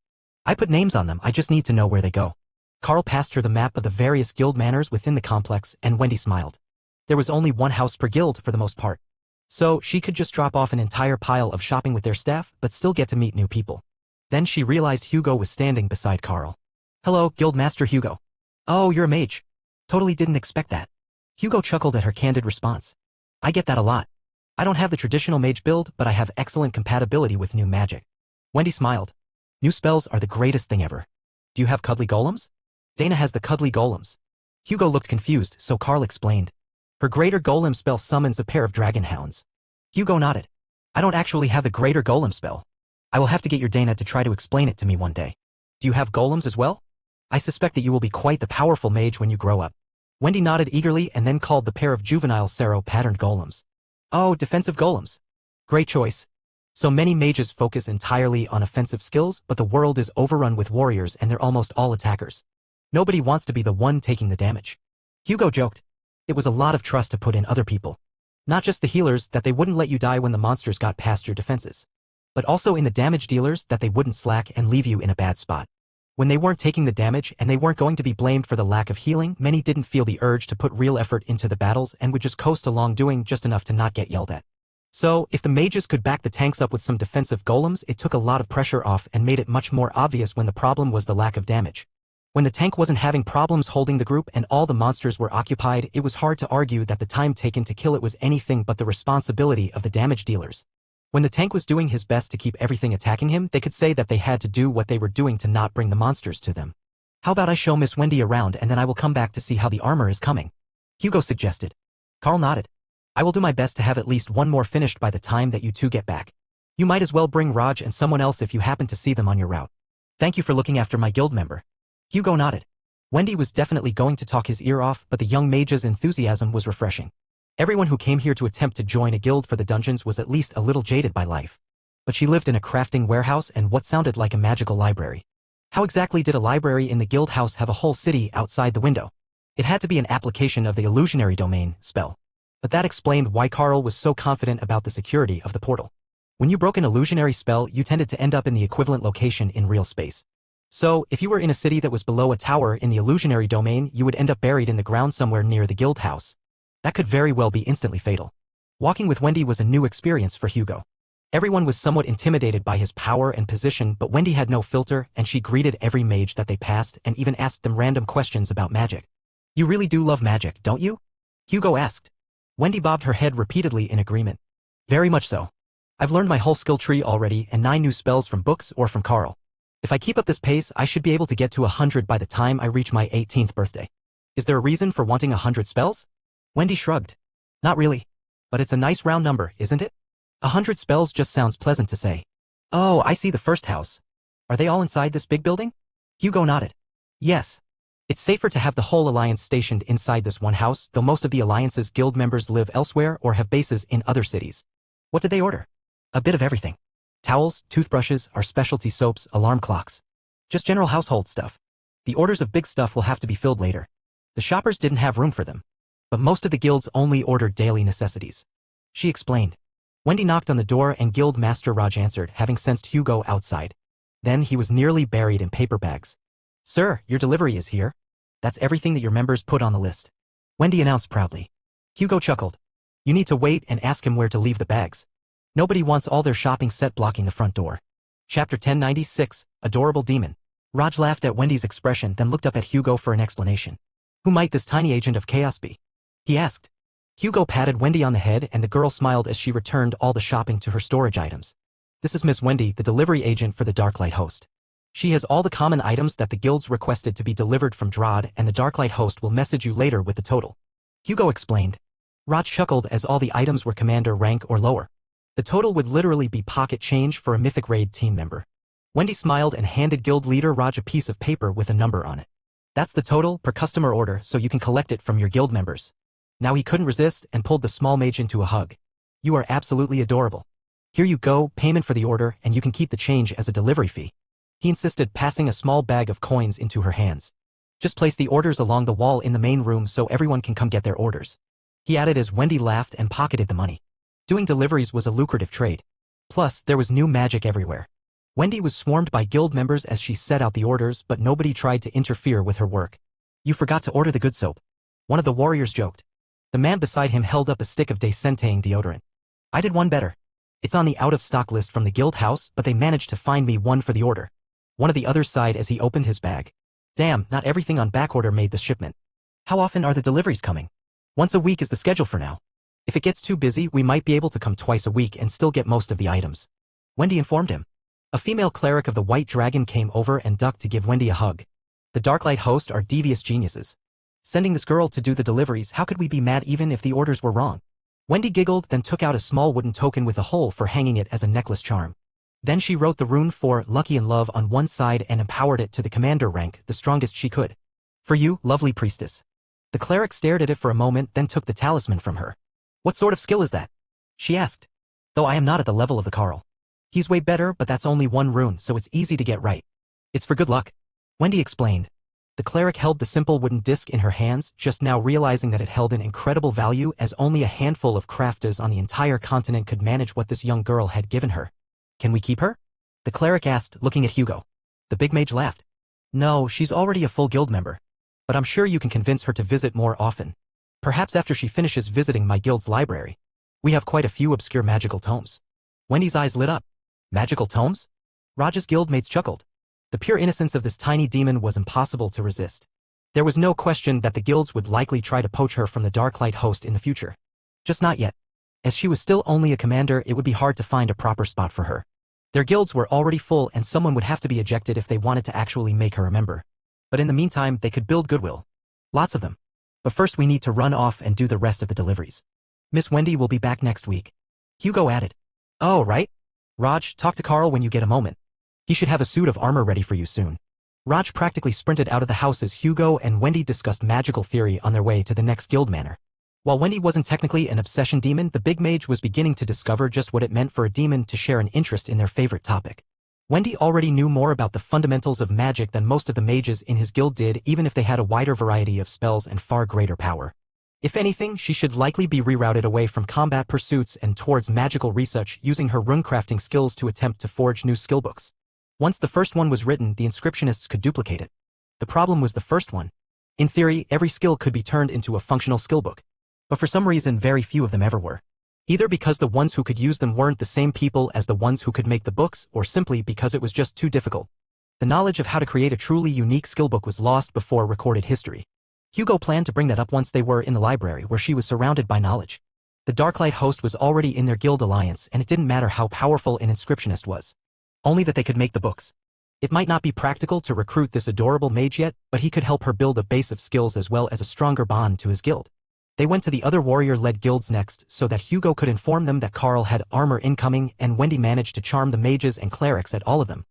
I put names on them, I just need to know where they go. Carl passed her the map of the various guild manors within the complex, and Wendy smiled. There was only one house per guild for the most part. So she could just drop off an entire pile of shopping with their staff, but still get to meet new people. Then she realized Hugo was standing beside Carl. Hello, Guildmaster Hugo. Oh, you're a mage. Totally didn't expect that. Hugo chuckled at her candid response. I get that a lot. I don't have the traditional mage build, but I have excellent compatibility with new magic. Wendy smiled. New spells are the greatest thing ever. Do you have cuddly golems? Dana has the cuddly golems. Hugo looked confused, so Carl explained. Her greater golem spell summons a pair of dragon hounds. Hugo nodded. I don't actually have the greater golem spell. I will have to get your Dana to try to explain it to me one day. Do you have golems as well? I suspect that you will be quite the powerful mage when you grow up. Wendy nodded eagerly and then called the pair of juvenile Sero-patterned golems. Oh, defensive golems. Great choice. So many mages focus entirely on offensive skills, but the world is overrun with warriors and they're almost all attackers. Nobody wants to be the one taking the damage. Hugo joked. It was a lot of trust to put in other people. Not just the healers that they wouldn't let you die when the monsters got past your defenses, but also in the damage dealers that they wouldn't slack and leave you in a bad spot. When they weren't taking the damage and they weren't going to be blamed for the lack of healing, many didn't feel the urge to put real effort into the battles and would just coast along doing just enough to not get yelled at. So, if the mages could back the tanks up with some defensive golems, it took a lot of pressure off and made it much more obvious when the problem was the lack of damage. When the tank wasn't having problems holding the group and all the monsters were occupied, it was hard to argue that the time taken to kill it was anything but the responsibility of the damage dealers. When the tank was doing his best to keep everything attacking him, they could say that they had to do what they were doing to not bring the monsters to them. How about I show Miss Wendy around and then I will come back to see how the armor is coming? Hugo suggested. Carl nodded. I will do my best to have at least one more finished by the time that you two get back. You might as well bring Raj and someone else if you happen to see them on your route. Thank you for looking after my guild member. Hugo nodded. Wendy was definitely going to talk his ear off, but the young mage's enthusiasm was refreshing. Everyone who came here to attempt to join a guild for the dungeons was at least a little jaded by life. But she lived in a crafting warehouse and what sounded like a magical library. How exactly did a library in the guild house have a whole city outside the window? It had to be an application of the illusionary domain spell. But that explained why Carl was so confident about the security of the portal. When you broke an illusionary spell, you tended to end up in the equivalent location in real space. So, if you were in a city that was below a tower in the illusionary domain, you would end up buried in the ground somewhere near the guild house. That could very well be instantly fatal. Walking with Wendy was a new experience for Hugo. Everyone was somewhat intimidated by his power and position, but Wendy had no filter and she greeted every mage that they passed and even asked them random questions about magic. You really do love magic, don't you? Hugo asked. Wendy bobbed her head repeatedly in agreement. Very much so. I've learned my whole skill tree already and 9 new spells from books or from Carl. If I keep up this pace, I should be able to get to 100 by the time I reach my 18th birthday. Is there a reason for wanting 100 spells? Wendy shrugged. Not really. But it's a nice round number, isn't it? 100 spells just sounds pleasant to say. Oh, I see the first house. Are they all inside this big building? Hugo nodded. Yes. It's safer to have the whole alliance stationed inside this one house, though most of the alliance's guild members live elsewhere or have bases in other cities. What did they order? A bit of everything. Towels, toothbrushes, our specialty soaps, alarm clocks. Just general household stuff. The orders of big stuff will have to be filled later. The shoppers didn't have room for them. But most of the guilds only ordered daily necessities. She explained. Wendy knocked on the door and Guild Master Raj answered, having sensed Hugo outside. Then he was nearly buried in paper bags. Sir, your delivery is here. That's everything that your members put on the list. Wendy announced proudly. Hugo chuckled. You need to wait and ask him where to leave the bags. Nobody wants all their shopping set blocking the front door. Chapter 1096, Adorable Demon. Raj laughed at Wendy's expression, then looked up at Hugo for an explanation. Who might this tiny agent of chaos be? He asked. Hugo patted Wendy on the head and the girl smiled as she returned all the shopping to her storage items. This is Miss Wendy, the delivery agent for the Darklight host. She has all the common items that the guilds requested to be delivered from Drod, and the Darklight host will message you later with the total. Hugo explained. Raj chuckled as all the items were commander rank or lower. The total would literally be pocket change for a Mythic Raid team member. Wendy smiled and handed guild leader Raj a piece of paper with a number on it. That's the total per customer order, so you can collect it from your guild members. Now he couldn't resist and pulled the small mage into a hug. You are absolutely adorable. Here you go, payment for the order, and you can keep the change as a delivery fee. He insisted, passing a small bag of coins into her hands. Just place the orders along the wall in the main room so everyone can come get their orders. He added as Wendy laughed and pocketed the money. Doing deliveries was a lucrative trade. Plus, there was new magic everywhere. Wendy was swarmed by guild members as she set out the orders, but nobody tried to interfere with her work. You forgot to order the good soap. One of the warriors joked. The man beside him held up a stick of descentaing deodorant. I did one better. It's on the out-of-stock list from the guild house, but they managed to find me one for the order. One of the others sighed as he opened his bag. Damn, not everything on backorder made the shipment. How often are the deliveries coming? Once a week is the schedule for now. If it gets too busy, we might be able to come twice a week and still get most of the items. Wendy informed him. A female cleric of the White Dragon came over and ducked to give Wendy a hug. The Darklight host are devious geniuses. Sending this girl to do the deliveries, how could we be mad even if the orders were wrong? Wendy giggled, then took out a small wooden token with a hole for hanging it as a necklace charm. Then she wrote the rune for Lucky and Love on one side and empowered it to the commander rank, the strongest she could. For you, lovely priestess. The cleric stared at it for a moment, then took the talisman from her. What sort of skill is that? She asked. Though I am not at the level of the Carl. He's way better, but that's only one rune, so it's easy to get right. It's for good luck. Wendy explained. The cleric held the simple wooden disc in her hands, just now realizing that it held an incredible value as only a handful of crafters on the entire continent could manage what this young girl had given her. Can we keep her? The cleric asked, looking at Hugo. The big mage laughed. No, she's already a full guild member. But I'm sure you can convince her to visit more often. Perhaps after she finishes visiting my guild's library. We have quite a few obscure magical tomes. Wendy's eyes lit up. Magical tomes? Raj's guildmates chuckled. The pure innocence of this tiny demon was impossible to resist. There was no question that the guilds would likely try to poach her from the Darklight host in the future. Just not yet. As she was still only a commander, it would be hard to find a proper spot for her. Their guilds were already full and someone would have to be ejected if they wanted to actually make her a member. But in the meantime, they could build goodwill. Lots of them. But first we need to run off and do the rest of the deliveries. Miss Wendy will be back next week. Hugo added. Oh, right? Raj, talk to Carl when you get a moment. He should have a suit of armor ready for you soon. Raj practically sprinted out of the house as Hugo and Wendy discussed magical theory on their way to the next guild manor. While Wendy wasn't technically an obsession demon, the big mage was beginning to discover just what it meant for a demon to share an interest in their favorite topic. Wendy already knew more about the fundamentals of magic than most of the mages in his guild did, even if they had a wider variety of spells and far greater power. If anything, she should likely be rerouted away from combat pursuits and towards magical research, using her runecrafting skills to attempt to forge new skillbooks. Once the first one was written, the inscriptionists could duplicate it. The problem was the first one. In theory, every skill could be turned into a functional skillbook. But for some reason, very few of them ever were. Either because the ones who could use them weren't the same people as the ones who could make the books, or simply because it was just too difficult. The knowledge of how to create a truly unique skillbook was lost before recorded history. Hugo planned to bring that up once they were in the library where she was surrounded by knowledge. The Darklight host was already in their guild alliance and it didn't matter how powerful an inscriptionist was. Only that they could make the books. It might not be practical to recruit this adorable mage yet, but he could help her build a base of skills as well as a stronger bond to his guild. They went to the other warrior-led guilds next so that Hugo could inform them that Carl had armor incoming and Wendy managed to charm the mages and clerics at all of them.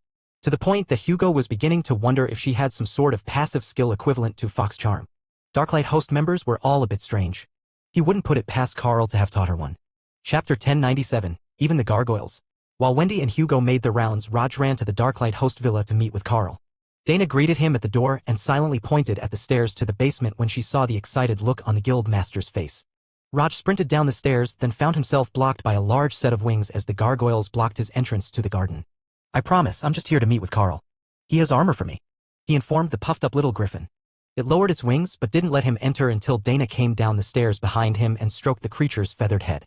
To the point that Hugo was beginning to wonder if she had some sort of passive skill equivalent to Fox Charm. Darklight host members were all a bit strange. He wouldn't put it past Carl to have taught her one. Chapter 1097, Even the Gargoyles. While Wendy and Hugo made their rounds, Raj ran to the Darklight host villa to meet with Carl. Dana greeted him at the door and silently pointed at the stairs to the basement when she saw the excited look on the guild master's face. Raj sprinted down the stairs, then found himself blocked by a large set of wings as the gargoyles blocked his entrance to the garden. I promise, I'm just here to meet with Carl. He has armor for me, he informed the puffed-up little griffin. It lowered its wings but didn't let him enter until Dana came down the stairs behind him and stroked the creature's feathered head.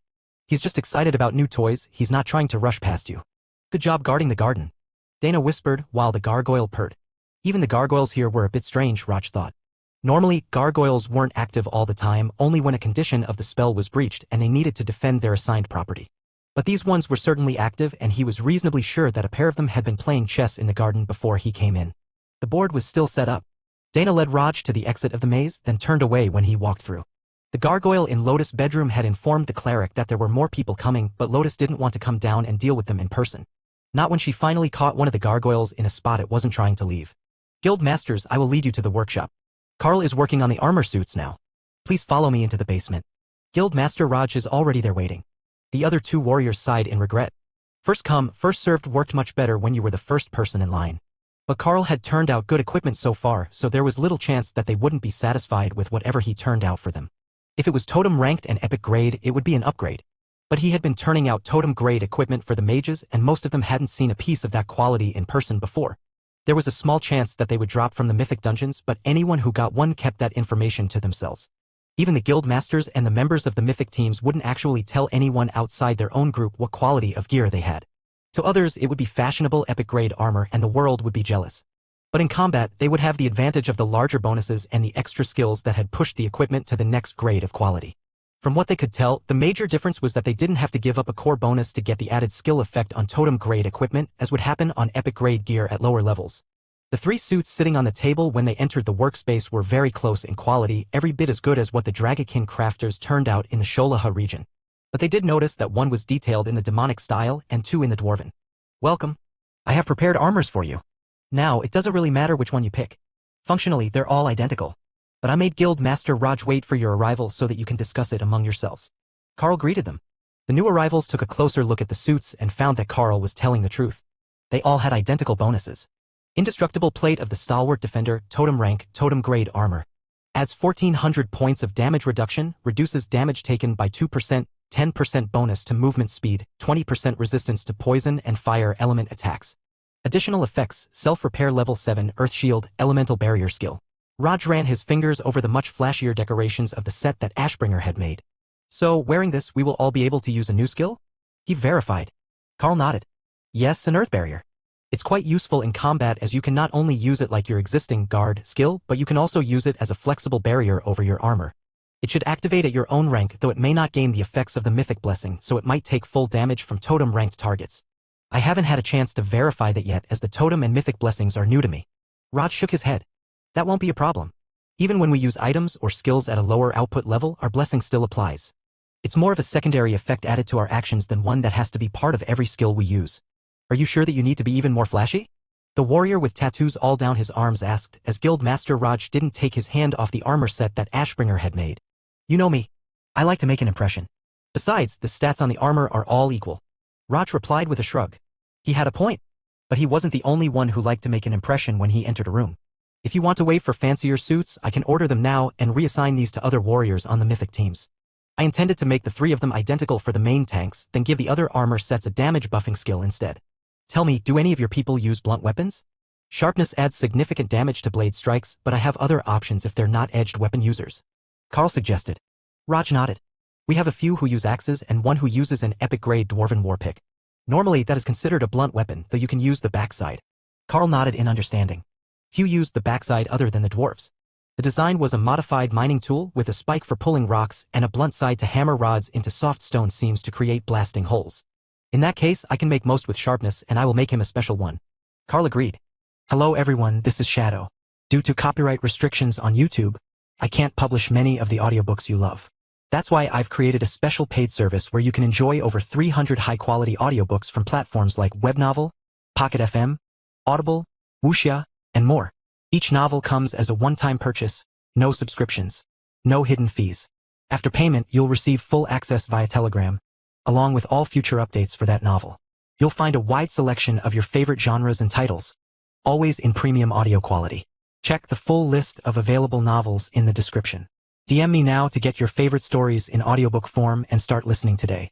He's just excited about new toys, he's not trying to rush past you. Good job guarding the garden, Dana whispered while the gargoyle purred. Even the gargoyles here were a bit strange, Raj thought. Normally, gargoyles weren't active all the time, only when a condition of the spell was breached and they needed to defend their assigned property. But these ones were certainly active and he was reasonably sure that a pair of them had been playing chess in the garden before he came in. The board was still set up. Dana led Raj to the exit of the maze, then turned away when he walked through. The gargoyle in Lotus' bedroom had informed the cleric that there were more people coming, but Lotus didn't want to come down and deal with them in person. Not when she finally caught one of the gargoyles in a spot it wasn't trying to leave. Guild masters, I will lead you to the workshop. Carl is working on the armor suits now. Please follow me into the basement. Guild master Raj is already there waiting. The other two warriors sighed in regret. First come, first served worked much better when you were the first person in line. But Carl had turned out good equipment so far, so there was little chance that they wouldn't be satisfied with whatever he turned out for them. If it was totem ranked and epic grade, it would be an upgrade. But he had been turning out totem grade equipment for the mages and most of them hadn't seen a piece of that quality in person before. There was a small chance that they would drop from the mythic dungeons, but anyone who got one kept that information to themselves. Even the guild masters and the members of the mythic teams wouldn't actually tell anyone outside their own group what quality of gear they had. To others, it would be fashionable epic grade armor and the world would be jealous. But in combat, they would have the advantage of the larger bonuses and the extra skills that had pushed the equipment to the next grade of quality. From what they could tell, the major difference was that they didn't have to give up a core bonus to get the added skill effect on totem grade equipment, as would happen on epic grade gear at lower levels. The three suits sitting on the table when they entered the workspace were very close in quality, every bit as good as what the Dragonkin crafters turned out in the Sholaha region. But they did notice that one was detailed in the demonic style and two in the dwarven. Welcome. I have prepared armors for you. Now, it doesn't really matter which one you pick. Functionally, they're all identical. But I made Guild Master Raj wait for your arrival so that you can discuss it among yourselves. Carl greeted them. The new arrivals took a closer look at the suits and found that Carl was telling the truth. They all had identical bonuses. Indestructible plate of the stalwart defender, totem rank, totem grade armor. Adds 1400 points of damage reduction, reduces damage taken by 2%, 10% bonus to movement speed, 20% resistance to poison and fire element attacks. Additional effects, self-repair level 7, earth shield, elemental barrier skill. Raj ran his fingers over the much flashier decorations of the set that Ashbringer had made. So, wearing this, we will all be able to use a new skill? He verified. Carl nodded. Yes, an earth barrier. It's quite useful in combat as you can not only use it like your existing guard skill, but you can also use it as a flexible barrier over your armor. It should activate at your own rank, though it may not gain the effects of the mythic blessing, so it might take full damage from totem ranked targets. I haven't had a chance to verify that yet as the totem and mythic blessings are new to me. Raj shook his head. That won't be a problem. Even when we use items or skills at a lower output level, our blessing still applies. It's more of a secondary effect added to our actions than one that has to be part of every skill we use. Are you sure that you need to be even more flashy? The warrior with tattoos all down his arms asked, as Guild Master Raj didn't take his hand off the armor set that Ashbringer had made. You know me. I like to make an impression. Besides, the stats on the armor are all equal. Raj replied with a shrug. He had a point. But he wasn't the only one who liked to make an impression when he entered a room. If you want to wait for fancier suits, I can order them now and reassign these to other warriors on the mythic teams. I intended to make the 3 of them identical for the main tanks, then give the other armor sets a damage buffing skill instead. Tell me, do any of your people use blunt weapons? Sharpness adds significant damage to blade strikes, but I have other options if they're not edged weapon users. Carl suggested. Raj nodded. We have a few who use axes and one who uses an epic-grade dwarven warpick. Normally that is considered a blunt weapon, though you can use the backside. Carl nodded in understanding. Few used the backside other than the dwarves. The design was a modified mining tool with a spike for pulling rocks and a blunt side to hammer rods into soft stone seams to create blasting holes. In that case, I can make most with sharpness and I will make him a special one. Carl agreed. Hello everyone, this is Shadow. Due to copyright restrictions on YouTube, I can't publish many of the audiobooks you love. That's why I've created a special paid service where you can enjoy over 300 high-quality audiobooks from platforms like Webnovel, Pocket FM, Audible, Wuxia, and more. Each novel comes as a one-time purchase, no subscriptions, no hidden fees. After payment, you'll receive full access via Telegram, along with all future updates for that novel. You'll find a wide selection of your favorite genres and titles, always in premium audio quality. Check the full list of available novels in the description. DM me now to get your favorite stories in audiobook form and start listening today.